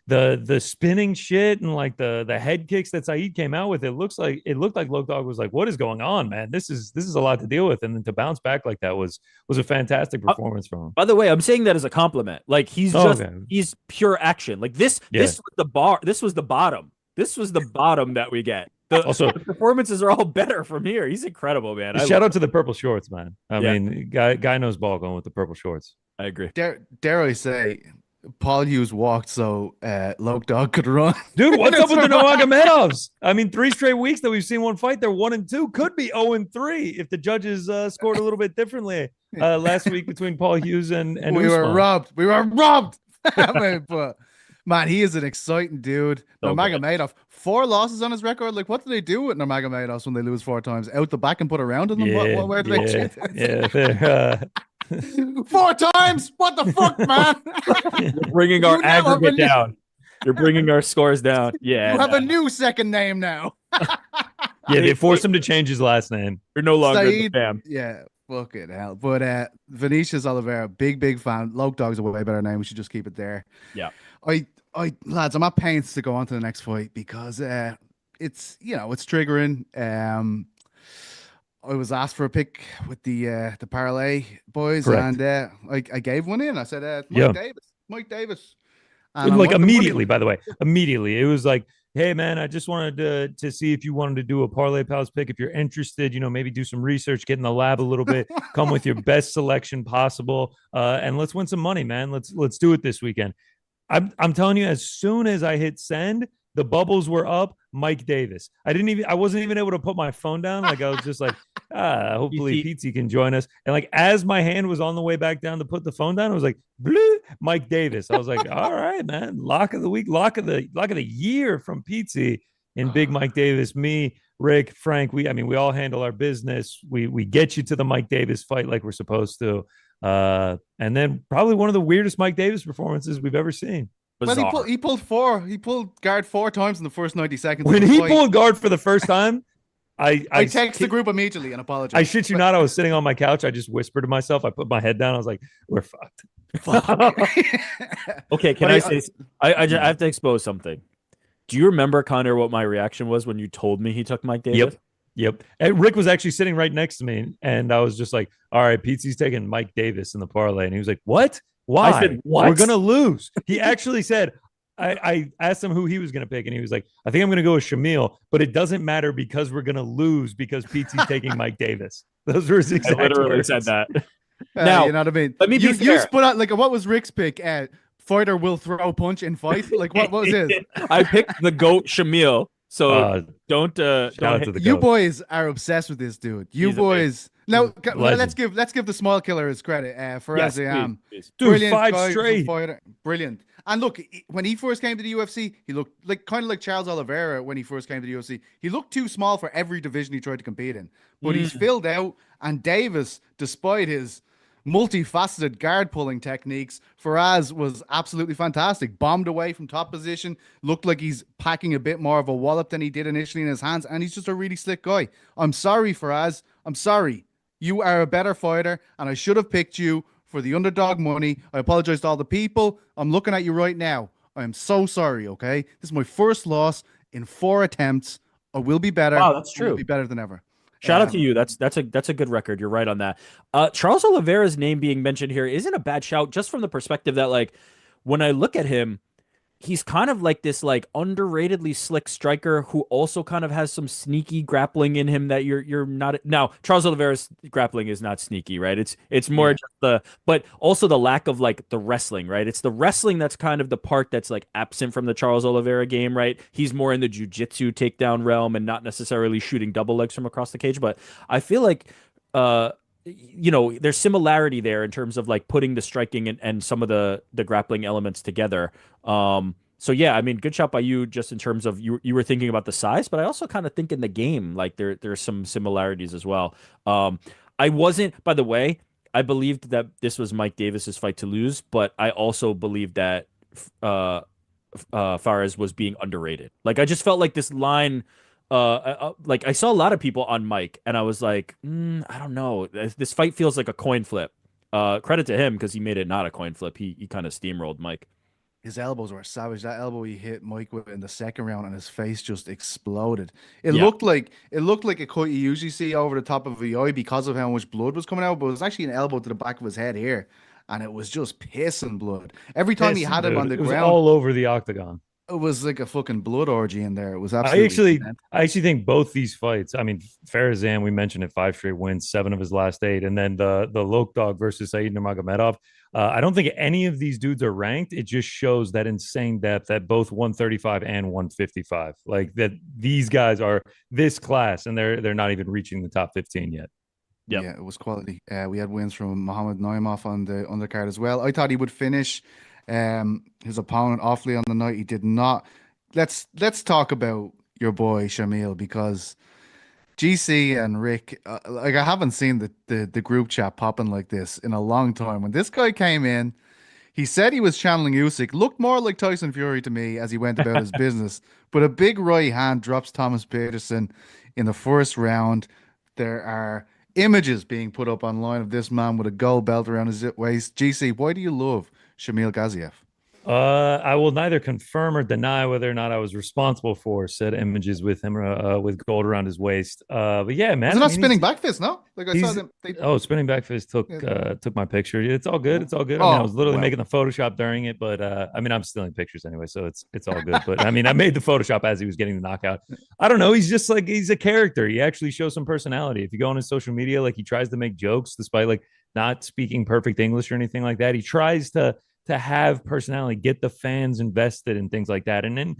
the spinning shit and like the head kicks that Saeed came out with, it looked like Loke Dog was like, what is going on, man? This is a lot to deal with, and then to bounce back like that was a fantastic performance from him. by the way, I'm saying that as a compliment. Like Oh, okay. he's pure action. Like this Yeah. was the bar. This was the bottom. This was the bottom that we get. Also, The performances are all better from here. He's incredible, man. shout out to the purple shorts, man. I Yeah. mean, guy knows ball going with the purple shorts. I agree. Dare I say, Paul Hughes walked so Loke Dog could run. Dude, what's up with the That's Nurmagomedovs? I mean, 3 straight weeks that we've seen one fight, they're 1-2, could be 0-3 if the judges scored a little bit differently last week between Paul Hughes and we were Usman. robbed. We were robbed. I mean, but man, he is an exciting dude. So good. Nurmagomedov, 4 losses on his record. Like, what do they do with Nurmagomedov when they lose 4 times? Out the back and put a round in them? Yeah, Where do they yeah, shoot? yeah. They're, 4 times? What the fuck, man? You're bringing our You now have a aggregate new- down. You're bringing our scores down. Yeah. You have no. a new second name now. yeah, they forced him to change his last name. You're no longer in the Saeed, fam. yeah, fucking hell. But Vinicius Oliveira, big fan. Loke Dog's a way better name. We should just keep it there. Yeah. Lads, I'm at pains to go on to the next fight because it's it's triggering. I was asked for a pick with the parlay boys, Correct. and I gave one in. I said, Yeah. Mike Davis, and I'm Like on the money. immediately, by the way, immediately. It was like, hey man, I just wanted to see if you wanted to do a parlay pals pick. If you're interested, maybe do some research, get in the lab a little bit, come with your best selection possible, and let's win some money, man. Let's do it this weekend. I'm telling you, as soon as I hit send, the bubbles were up. Mike Davis. I wasn't even able to put my phone down. Like I was just like, hopefully Pete can join us. And like as my hand was on the way back down to put the phone down, I was like, blue, Mike Davis. I was like, all right, man, lock of the week, lock of the year from Pete and Big Mike Davis. Me, Rick, Frank. We all handle our business. We get you to the Mike Davis fight like we're supposed to. And then probably one of the weirdest Mike Davis performances we've ever seen. Well, Bizarre. he pulled 4. He pulled guard 4 times in the first 90 seconds. When of the he fight. pulled guard for the first time, I text the group immediately and apologized. I shit you not. I was sitting on my couch. I just whispered to myself. I put my head down. I was like, "We're fucked." Okay, can I say? I have to expose something. Do you remember, Connor, what my reaction was when you told me he took Mike Davis? Yep. And Rick was actually sitting right next to me, and I was just like, "All right, Pete's taking Mike Davis in the parlay," and he was like, "What? Why? I said, what? We're gonna lose." He actually said. I asked him who he was going to pick, and he was like, I think I'm going to go with Shamil, but it doesn't matter because we're going to lose because Pete's taking Mike Davis. Those were his exact I literally words. said that. Now, you know what I mean? let me be you fair. split out like what was Rick's pick? Fighter will throw punch in fight. Like what was his? I picked the GOAT Shamil. So don't Shout out to the You goat. boys are obsessed with this dude. You He's boys. Now Legend. let's give the small killer his credit. For Yes, as I am, please. Dude, brilliant 5 guy, straight. fighter, brilliant. And look, when he first came to the UFC, he looked like kind of like Charles Oliveira when he first came to the UFC. He looked too small for every division he tried to compete in, but he's filled out. And Davis, despite his multifaceted guard pulling techniques, Faraz was absolutely fantastic. Bombed away from top position, looked like he's packing a bit more of a wallop than he did initially in his hands, and he's just a really slick guy. I'm sorry, Faraz. I'm sorry. You are a better fighter, and I should have picked you for the underdog money. I apologize to all the people. I'm looking at you right now. I am so sorry, okay? This is my first loss in 4 attempts. I will be better. Wow, that's I will true. be better than ever. Shout out to you. That's a good record. You're right on that. Charles Oliveira's name being mentioned here isn't a bad shout, just from the perspective that, like, when I look at him, he's kind of like this like underratedly slick striker who also kind of has some sneaky grappling in him that you're not now. Charles Oliveira's grappling is not sneaky, right? It's more Yeah. just the but also the lack of like the wrestling, right? It's the wrestling that's kind of the part that's like absent from the Charles Oliveira game, right? He's more in the jujitsu takedown realm and not necessarily shooting double legs from across the cage. But I feel like uh there's similarity there in terms of like putting the striking and some of the grappling elements together. So yeah, I mean, good shot by you just in terms of you were thinking about the size, but I also kind of think in the game like there's some similarities as well. I wasn't, by the way, I believed that this was Mike Davis's fight to lose, but I also believed that uh Fares was being underrated. Like I just felt like this line like I saw a lot of people on Mike and I was like, I don't know. This fight feels like a coin flip. Credit to him because he made it not a coin flip. He kind of steamrolled Mike. His elbows were savage. That elbow he hit Mike with in the second round, and his face just exploded. Yeah. It looked like a cut you usually see over the top of the eye because of how much blood was coming out. But it was actually an elbow to the back of his head here, and it was just pissing blood. Every time he Pissing, had him on dude. the It was ground, all over the octagon. it was like a fucking blood orgy in there. It was I absolutely actually, mental. I actually think both these fights. I mean, Farazan, we mentioned it, 5 straight wins, 7 of his last 8, and then the Loke Dog versus Said Nurmagomedov. I don't think any of these dudes are ranked. It just shows that insane depth at both 135 and 155. Like that, these guys are this class, and they're not even reaching the top 15 yet. Yep. Yeah, it was quality. We had wins from Mohammed Naimov on the undercard as well. I thought he would finish his opponent awfully on the night. He did not. Let's talk about your boy Shamil because GC and Rick, like I haven't seen the group chat popping like this in a long time. When this guy came in, he said he was channeling Usyk, looked more like Tyson Fury to me as he went about his business. But a big right hand drops Thomas Peterson in the first round. There are images being put up online of this man with a gold belt around his waist. GC, why do you love Shamil Gaziev? I will neither confirm or deny whether or not I was responsible for said images with him with gold around his waist. But yeah, Was man. it I not mean, spinning back fist? No, like I saw he's them. They, spinning back fist yeah. took my picture. It's all good. It's all good. I mean, I Oh was literally well. making the Photoshop during it, but I mean, I'm stealing pictures anyway, so it's all good. But I mean, I made the Photoshop as he was getting the knockout. I don't know. He's just like he's a character. He actually shows some personality. If you go on his social media, like he tries to make jokes despite like not speaking perfect English or anything like that. He tries to have personality, get the fans invested in things like that. And then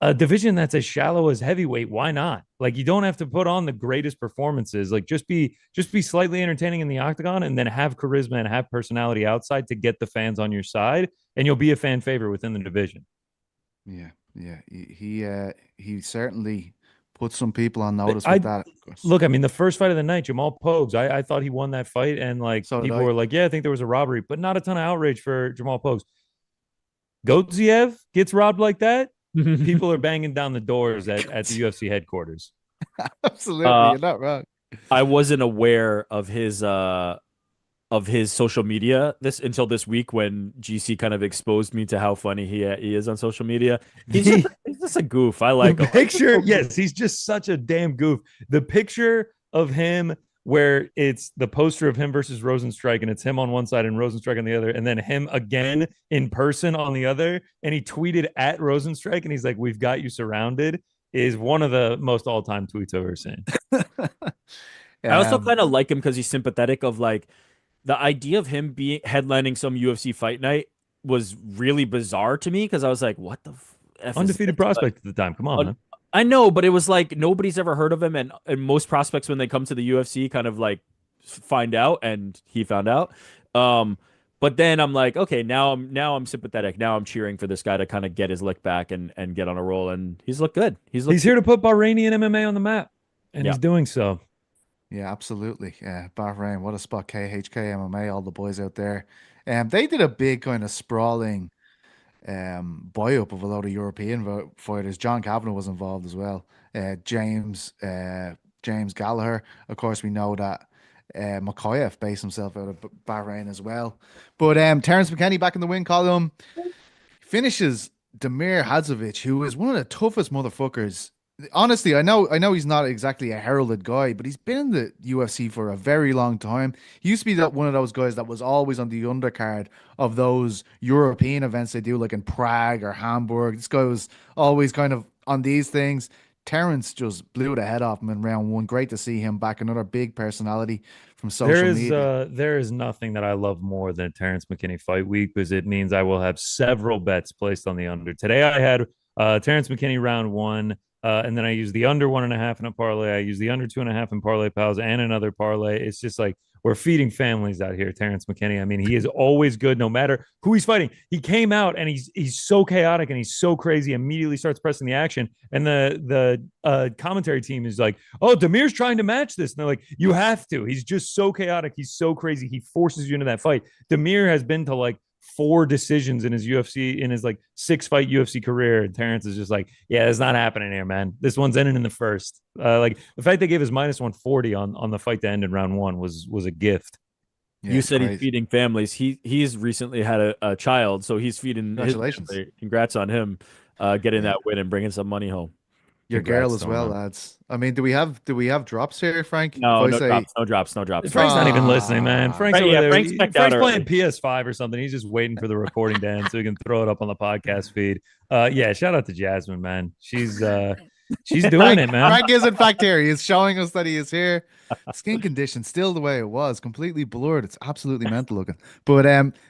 a division that's as shallow as heavyweight, why not? Like you don't have to put on the greatest performances. Like just be slightly entertaining in the octagon and then have charisma and have personality outside to get the fans on your side, and you'll be a fan favorite within the division. Yeah, yeah. He certainly put some people on notice with I that. Of course. look, I mean, the first fight of the night, Jamal Pogues, I thought he won that fight, and like So did people I. were like, yeah, I think there was a robbery, but not a ton of outrage for Jamal Pogues. Godziev gets robbed like that, people are banging down the doors at the UFC headquarters. Absolutely, uh, you're not wrong. I wasn't aware of his social media this until this week when GC kind of exposed me to how funny he is on social media. The, He's just a goof. I the like him. picture, yes, he's just such a damn goof. The picture of him where it's the poster of him versus Rosenstrike, and it's him on one side and Rosenstrike on the other, and then him again in person on the other. And he tweeted at Rosenstrike, and he's like, "We've got you surrounded." Is one of the most all-time tweets I've ever seen. I also um, kind of like him because he's sympathetic of like the idea of him being headlining some UFC fight night was really bizarre to me because I was like, what the F is this? Undefeated But prospect at the time. Come on, man. I know, but it was like nobody's ever heard of him, and most prospects when they come to the UFC kind of like find out, and he found out. Um, but then I'm like, okay, now I'm sympathetic. Now I'm cheering for this guy to kind of get his lick back and get on a roll, and he's looked good. He's He's looked here to put Bahraini and MMA on the map, and yeah. he's doing so. yeah, absolutely. Yeah, Bahrain, what a spot. KHK MMA, all the boys out there. They did a big kind of sprawling buy up of a lot of European fighters. John Kavanagh was involved as well. James Gallagher. Of course, we know that Makayev based himself out of Bahrain as well. But Terence McKenny back in the win column finishes Damir Hadzovic, who is one of the toughest motherfuckers honestly, I know he's not exactly a heralded guy, but he's been in the UFC for a very long time. He used to be that one of those guys that was always on the undercard of those European events they do, like in Prague or Hamburg. This guy was always kind of on these things. Terence just blew the head off him in round one. Great to see him back. Another big personality from social media. There is nothing that I love more than Terence McKinney fight week because it means I will have several bets placed on the under. Today I had Terence McKinney round one, and then I used the under 1.5 in a parlay. I used the under 2.5 in parlay pals and another parlay. It's just like we're feeding families out here, Terence McKinney. I mean, he is always good no matter who he's fighting. He came out and he's so chaotic and he's so crazy. Immediately starts pressing the action, and the commentary team is like, "Oh, Demir's trying to match this." And they're like, "You have to." He's just so chaotic. He's so crazy. He forces you into that fight. Demir has been to like 4 decisions in his like 6-fight UFC career. And Terence is just like, yeah, it's not happening here, man. This one's ending in the first. Like the fact they gave us -140 on the fight to end in round one was a gift. Yeah, You it's said he's crazy. feeding families. He's recently had a child, so he's feeding his Congratulations. family. Congrats on him getting Yeah. that win and bringing some money home. Your girl Congrats as to well, him. lads. I mean, do we have drops here, Frank? If No, I no say drops, no drops, no drops. Frank's not even listening, man. ah, Frank's Right, over yeah, there. Frank's checked out Frank's playing early. PS5 or something. He's just waiting for the recording to end so he can throw it up on the podcast feed. Yeah, shout out to Jasmine, man. She's doing Frank, it, man. Frank is in fact here. He is showing us that he is here. Skin condition still the way it was, completely blurred. It's absolutely mental looking. But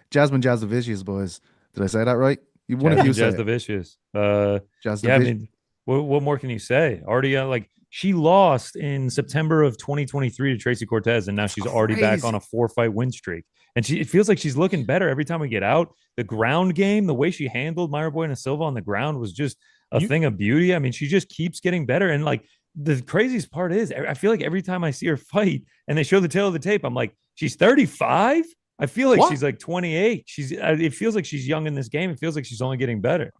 Jasmine Jazdavicius, boys. Did I say that right? One of you Jasmine say Jazz the it. Vicious. Yeah, I Jazdavicius. mean, what more can you say? Already, like she lost in September of 2023 to Tracy Cortez, and now she's already back on a Crazy. 4-fight win streak. And it feels like she's looking better every time we get out. The ground game, the way she handled Myra Buena Silva on the ground was just a You thing of beauty. I mean, she just keeps getting better. And like the craziest part is, I feel like every time I see her fight and they show the tail of the tape, I'm like, she's 35. I feel like what? she's like 28. It feels like she's young in this game. It feels like she's only getting better.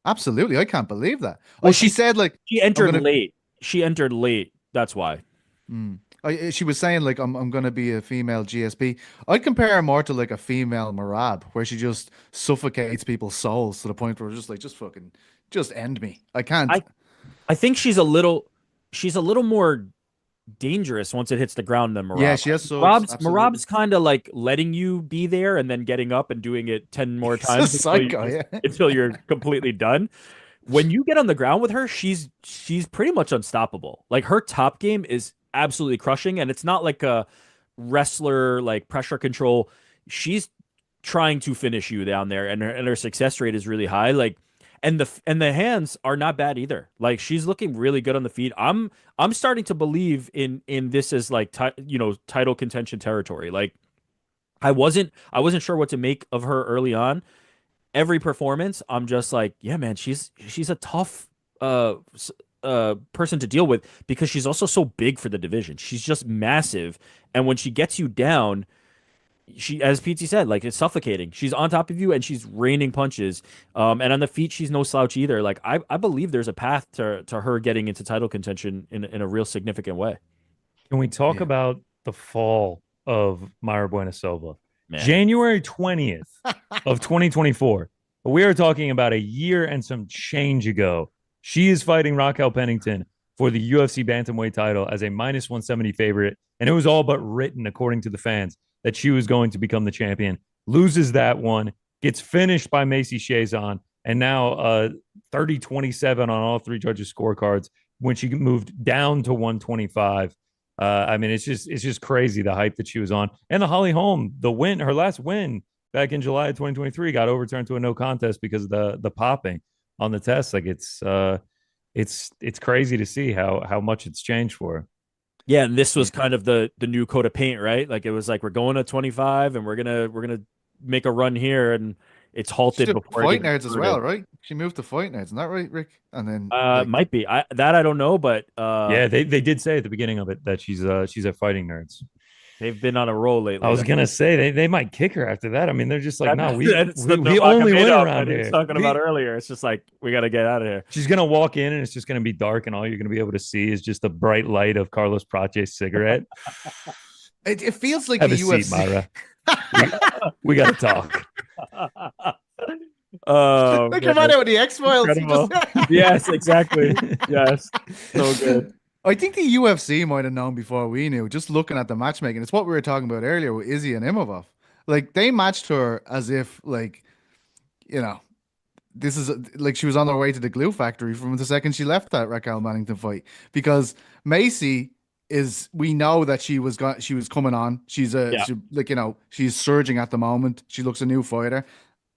Absolutely. I can't believe that. Well, Well, she said like she I'm entered gonna late. She entered late. That's why. she was saying like I'm gonna be a female GSP. I compare her more to like a female Marab, where she just suffocates people's souls to the point where it's just like just fucking just end me. I can't. I I think she's a little more dangerous once it hits the ground than Yeah, Marab. she has subs. Marab's Absolutely. kind of like letting you be there and then getting up and doing it 10 more He's a times psycho. Yeah. until you're completely done. When you get on the ground with her, she's pretty much unstoppable. Like her top game is absolutely crushing, and it's not like a wrestler like pressure control. She's trying to finish you down there, and her success rate is really high. Like, and the hands are not bad either. Like she's looking really good on the feet. I'm starting to believe in this as like title contention territory. Like I wasn't sure what to make of her early on. Every performance, I'm just like, yeah, man, she's a tough person to deal with because she's also so big for the division. She's just massive, and when she gets you down, she, as PT said, like it's suffocating. She's on top of you and she's raining punches. And on the feet, she's no slouch either. Like I believe there's a path to her getting into title contention in a real significant way. Can we talk Yeah. about the fall of Myra Buena Silva? Man, January 20th of 2024. We are talking about a year and some change ago. She is fighting Raquel Pennington for the UFC bantamweight title as a -170 favorite, and it was all but written, according to the fans, that she was going to become the champion. Loses that one, gets finished by Macy Chiasson, and now 30-27 on all 3 judges' scorecards when she moved down to 125. I mean, it's just crazy the hype that she was on, and the Holly Holm, her last win back in July of 2023, got overturned to a no contest because of the popping on the test. Like it's crazy to see how much it's changed for her. yeah, and this Yeah. was kind of the new coat of paint, right? Like it was like we're going to 25 and we're gonna make a run here, and it's She halted did before it fight gets nerds as well, converted. right? She moved to fight nerds, isn't that right, Rick? And then like Might be I don't know, but Yeah, they did say at the beginning of it that she's at Fighting Nerds. they've been on a roll I lately. was gonna say they might kick her after that. I mean, they're just like, no, That's the we only win Magomedov around that he was here. talking about earlier. It's just like we got to get out of here. She's gonna walk in and it's just gonna be dark, and all you're gonna be able to see is just the bright light of Carlos Prache's cigarette. it feels like Have the a seat, UFC. Myra. We got to talk. Oh Like man, come out with the X-Files. He just incredible. Yes, exactly. Yes, so good. I think the UFC might have known before we knew, just looking at the matchmaking. It's what we were talking about earlier with Izzy and Imavov. Like they matched her as if like, you know, this is like she was on her way to the glue factory from the second she left that Raquel Mannington fight. Because Macy is, we know that she was coming on. Yeah, Like, you know, she's surging at the moment. She looks a new fighter.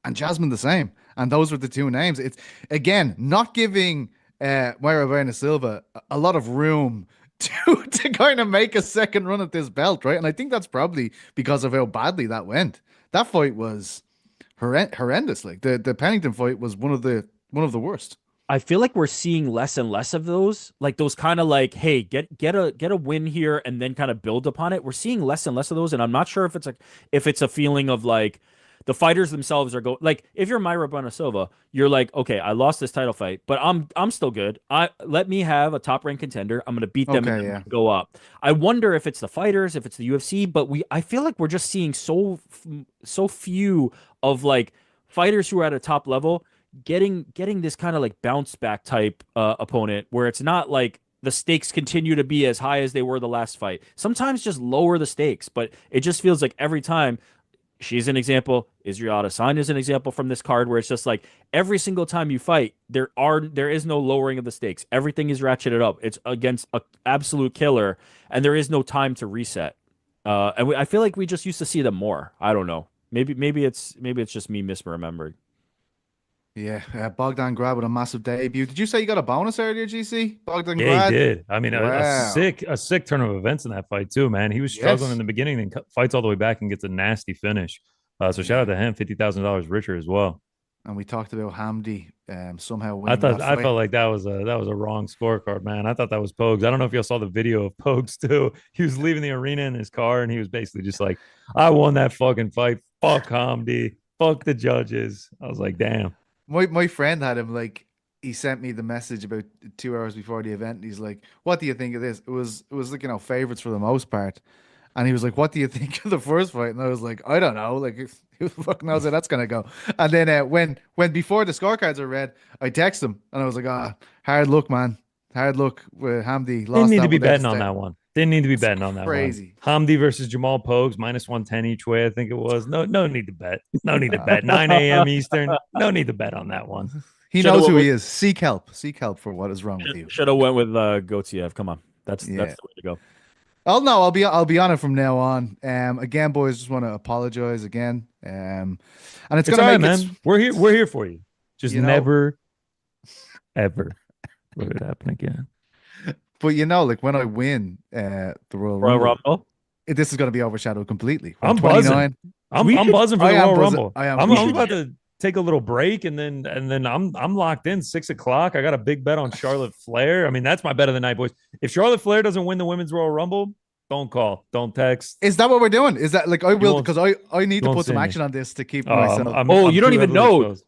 And Jasmine the same. And those were the two names. It's again not giving Myra Silva a lot of room to kind of make a second run at this belt, right? And I think that's probably because of how badly that went. That fight was horrendous. Like the Pennington fight was one of the worst. I feel like we're seeing less and less of those kind of like, hey, get a win here and then kind of build upon it. We're seeing less and less of those, and I'm not sure if it's a feeling of like the fighters themselves are going like if you're Myra Silva, you're like, okay, I lost this title fight, but I'm still good. I let me have a top ranked contender. I'm gonna beat them and Okay, then yeah. go up. I wonder if it's the fighters, if it's the UFC, but I feel like we're just seeing so few of like fighters who are at a top level getting this kind of like bounce back type opponent where it's not like the stakes continue to be as high as they were the last fight. Sometimes just lower the stakes, but it just feels like every time she's an example. Israel Adesanya is an example from this card where it's just like every single time you fight, there is no lowering of the stakes. Everything is ratcheted up. It's against an absolute killer, and there is no time to reset. I feel like we just used to see them more. I don't know. Maybe it's just me misremembering. Yeah, Bogdan Grad with a massive debut. Did you say you got a bonus earlier, GC? Bogdan Yeah, he Grad? did. I mean, Wow. a sick turn of events in that fight too, man. He was struggling in Yes. the beginning, then fights all the way back and gets a nasty finish. So shout out Yeah. to him, $50,000 richer as well. And we talked about Hamdi somehow winning that I fight. felt like that was a wrong scorecard, man. I thought that was Pogues. I don't know if y'all saw the video of Pogues too. He was leaving the arena in his car and he was basically just like, I won that fucking fight. Fuck Hamdi. Fuck the judges. I was like, damn. My friend had him like he sent me the message about 2 hours before the event. And he's like, "What do you think of this?" It was like, you know, favorites for the most part. And he was like, "What do you think of the first fight?" And I was like, "I don't know. Like, who the fuck knows how that's gonna go?" And then when before the scorecards are read, I text him and I was like, "Ah, hard luck, man. Hard luck with Hamdi. Didn't Lost need to that be one there to betting on stay." that one. Didn't need to be It's betting on that one. crazy. Hamdi versus Jamal Pogues, minus 110 each way, I think it was. No need to bet. No need to bet. 9 a.m. Eastern. No need to bet on that one. He Should have knows went who with he is. Seek help. Seek help for what is wrong with you. should have went with Gotiev. Come on, that's Yeah. the way to go. Oh no, I'll be on it from now on. Again, boys, just want to apologize again. And it's It's gonna all right, make it, man. We're here for you. Just you know, never, ever let it happen again. but you know, like when I win the Royal Royal Rumble, Rumble. this is gonna be overshadowed completely. When I'm I'm buzzing. 29, We I'm should buzzing for I the am Royal buzzing. Rumble. I am I'm we I'm buzzing. should about to take a little break and then I'm locked in 6 o'clock. I got a big bet on Charlotte Flair. I mean, that's my bet of the night, boys. If Charlotte Flair doesn't win the women's Royal Rumble, don't call, don't text. Is that what we're doing? Is that like I You will won't because I need you to won't put some see me. action on this to keep Oh, myself. Oh, I'm you don't too even heavily know exposed.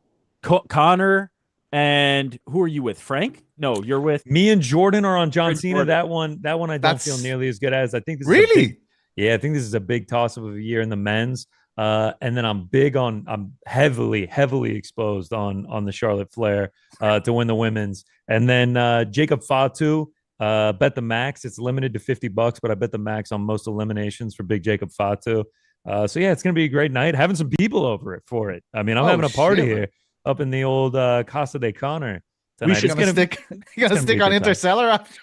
Connor and who are you with? Frank? No, you're with Me and Jordan are on John Aaron Cena. Jordan. That one I don't feel That's nearly as good as. I think this is a big, really yeah, I think this is a big toss up of a year in the men's. And then I'm heavily exposed on the Charlotte Flair to win the women's. And then Jacob Fatu, bet the max. It's limited to $50, but I bet the max on most eliminations for big Jacob Fatu. So yeah, it's gonna be a great night. Having some people over it for it. I mean, I'm oh having a party shit, man. here up in the old Casa de Connor We tonight. should You It's gonna gonna be stick a on good time. Interstellar after?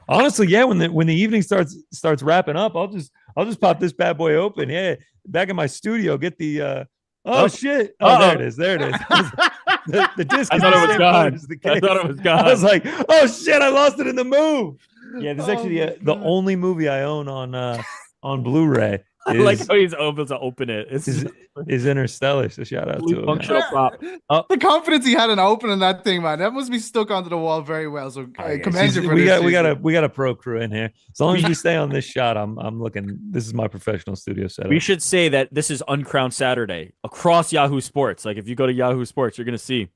Honestly, yeah. When the evening starts wrapping up, I'll just pop this bad boy open. Yeah, back in my studio, get the oh Oh, shit. Oh, there it uh-oh. is. There it is. The disc I is thought the it was same color gone. as the I case. thought it was I was gone. like, oh shit, I lost it in the move. Yeah, this is Oh actually my the God. only movie I own on Blu-ray I like is how he's able to open it. It's is just is Interstellar. So shout out fully to him, man. functional prop. Oh, The confidence he had in opening that thing, man, that must be stuck onto the wall very well. So Oh, I yeah. commend you for this, JC. We got a pro crew in here. As long as we we stay on this shot, I'm looking. This is my professional studio we setup. should say that this is Uncrowned Saturday across Yahoo Sports. Like if you go to Yahoo Sports, you're gonna see it's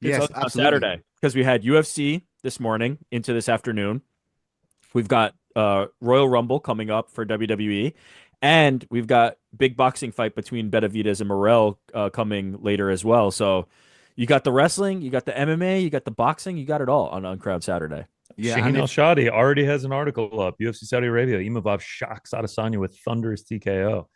Yes, Uncrowned absolutely. Saturday because we had UFC this morning into this afternoon. We've got Royal Rumble coming up for WWE, And we've got big boxing fight between Benavidez and Morel coming later as well. So you got the wrestling, you got the MMA, you got the boxing, you got it all on Uncrowned Saturday. Yeah, Shaheen and Al if Shadi already has an article up. UFC Saudi Arabia. Imavov shocks Adesanya with thunderous TKO.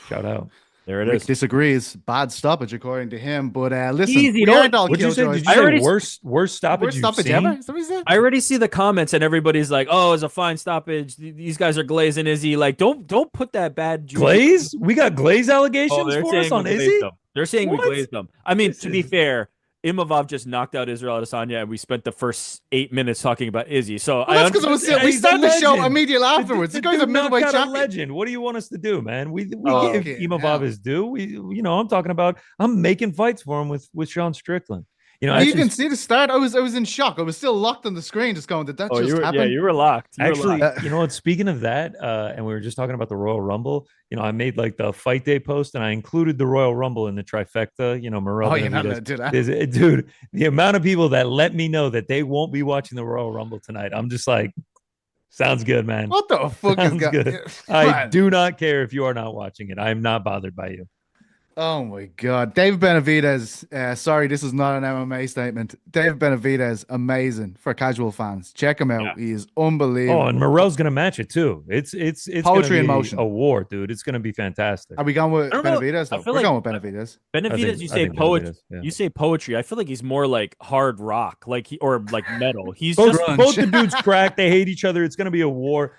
Shout out. There it Rick is. disagrees, bad stoppage according to him. But listen, Easy, we don't. aren't all What'd you say? killjoys. Did you I say already, worst stoppage Worst you've stoppage ever? seen? Is that what he said? I already see the comments, and everybody's like, "Oh, it's a fine stoppage. These guys are glazing Izzy." Like, don't put that bad juju. Glaze? We got glaze Oh, allegations they're for us saying we on glazed Izzy? them. They're saying we What? glazed them. I mean, This to be is fair, Imavov just knocked out Israel Adesanya, and we spent the first 8 minutes talking about Izzy. So Well, I that's because it understand. was still, we he's a started the show legend. immediately afterwards. The The guy's a dude knocked middleweight out a champion. legend. What do you want us to do, man? We Oh, give Fucking Imavov hell. his due. I'm talking about. I'm making fights for him with Sean Strickland. You know, You actually, can see the start. I was in shock. I was still locked on the screen, just going, did that oh, just happen? you were locked. You were actually, locked. you know what? Speaking of that, and we were just talking about the Royal Rumble. You know, I made like the fight day post, and I included the Royal Rumble in the trifecta. You know, Morel Oh, you're not Benavidez. allowed to do that. Dude, the amount of people that let me know that they won't be watching the Royal Rumble tonight, I'm just like, sounds good, man. What the fuck is Sounds going good. I do not care if you are not watching it. I am not bothered by you. Oh my God. David Benavidez, sorry, this is not an MMA statement. David Benavidez, amazing for casual fans. Check him Yeah. out. He is Oh, unbelievable. and Morel's gonna match it too. It's Poetry gonna in be motion. a war, dude. It's gonna be fantastic. Are we going with I don't know. Benavidez I though? feel We're like going with Benavidez. Benavidez. You I say think poetry. Benavidez, yeah. You say poetry. I feel like he's more like hard rock, like or like metal. He's Both, just grunge. both the dudes crack. They hate each other. It's gonna be a war.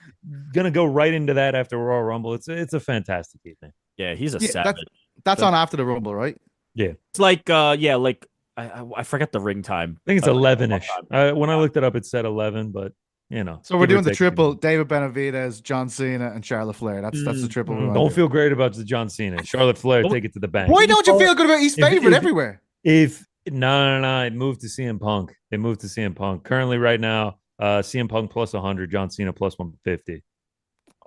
Gonna go right into that after Royal Rumble. It's a fantastic evening. yeah. He's a Yeah, savage. that's on after the Rumble, right? Yeah, It's like yeah, like I forget the ring time. I think it's Like, 11ish. When I looked it up, it said 11, but you know. So we're give or doing the take a few triple: minutes. David Benavidez, John Cena, and Charlotte Flair. That's the triple we want Don't to do. feel great about the John Cena. Charlotte Flair, What- take it to the bank. Why don't you feel good about his If- favorite if- everywhere? If no, it moved to CM Punk. It moved to CM Punk. Currently, right now, CM Punk plus 100, John Cena plus 150.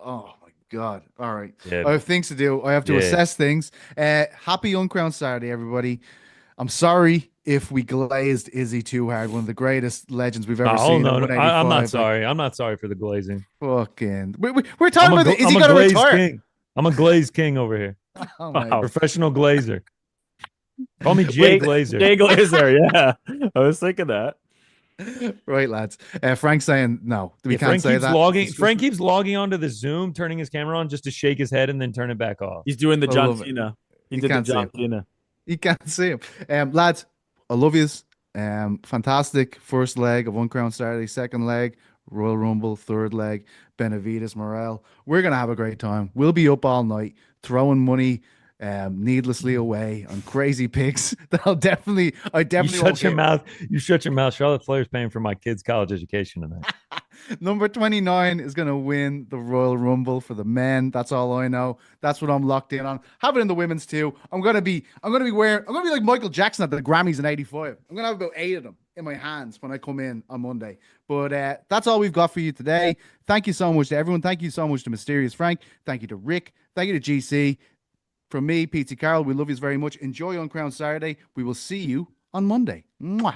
Oh my God. All right. Yeah, I have things to do. I have to Yeah. assess things. Happy Uncrowned Saturday, everybody. I'm sorry if we glazed Izzy too hard, one of the greatest legends we've ever oh seen. no, at no, 185. I'm not Like, sorry. I'm not sorry for the glazing. fucking. We're talking about is he I'm a going to glazed retire? king. I'm a glazed king over here. Oh my. Wow. Professional glazer. Call me Jay Wait, Glazer. Jay Glazer. Yeah, I was thinking that. Right, lads. Frank's saying no. We Yeah, can't Frank say keeps that. logging. Frank keeps logging onto the Zoom, turning his camera on just to shake his head and then turn it back off. He's doing the I John love it. Cena. He You did the can't see John it. Cena. You can't see him. Lads, I love yous. Fantastic first leg of Uncrowned Saturday. Second leg, Royal Rumble. Third leg, Benavidez Morel. We're gonna have a great time. We'll be up all night throwing money needlessly away on crazy picks. That I You definitely won't shut your hit. mouth. You shut your mouth. Charlotte Flair's paying for my kid's college education tonight. Number 29 is going to win the Royal Rumble for the men. That's all I know. That's what I'm locked in on. Have it in the women's too. I'm going to be like Michael Jackson at the Grammys in 85. I'm going to have about 8 of them in my hands when I come in on Monday. But that's all we've got for you today. Thank you so much to everyone. Thank you so much to Mysterious Frank. Thank you to Rick. Thank you to GC. From me, Petesy Carroll, we love you very much. Enjoy Uncrowned Saturday. We will see you on Monday. Mwah.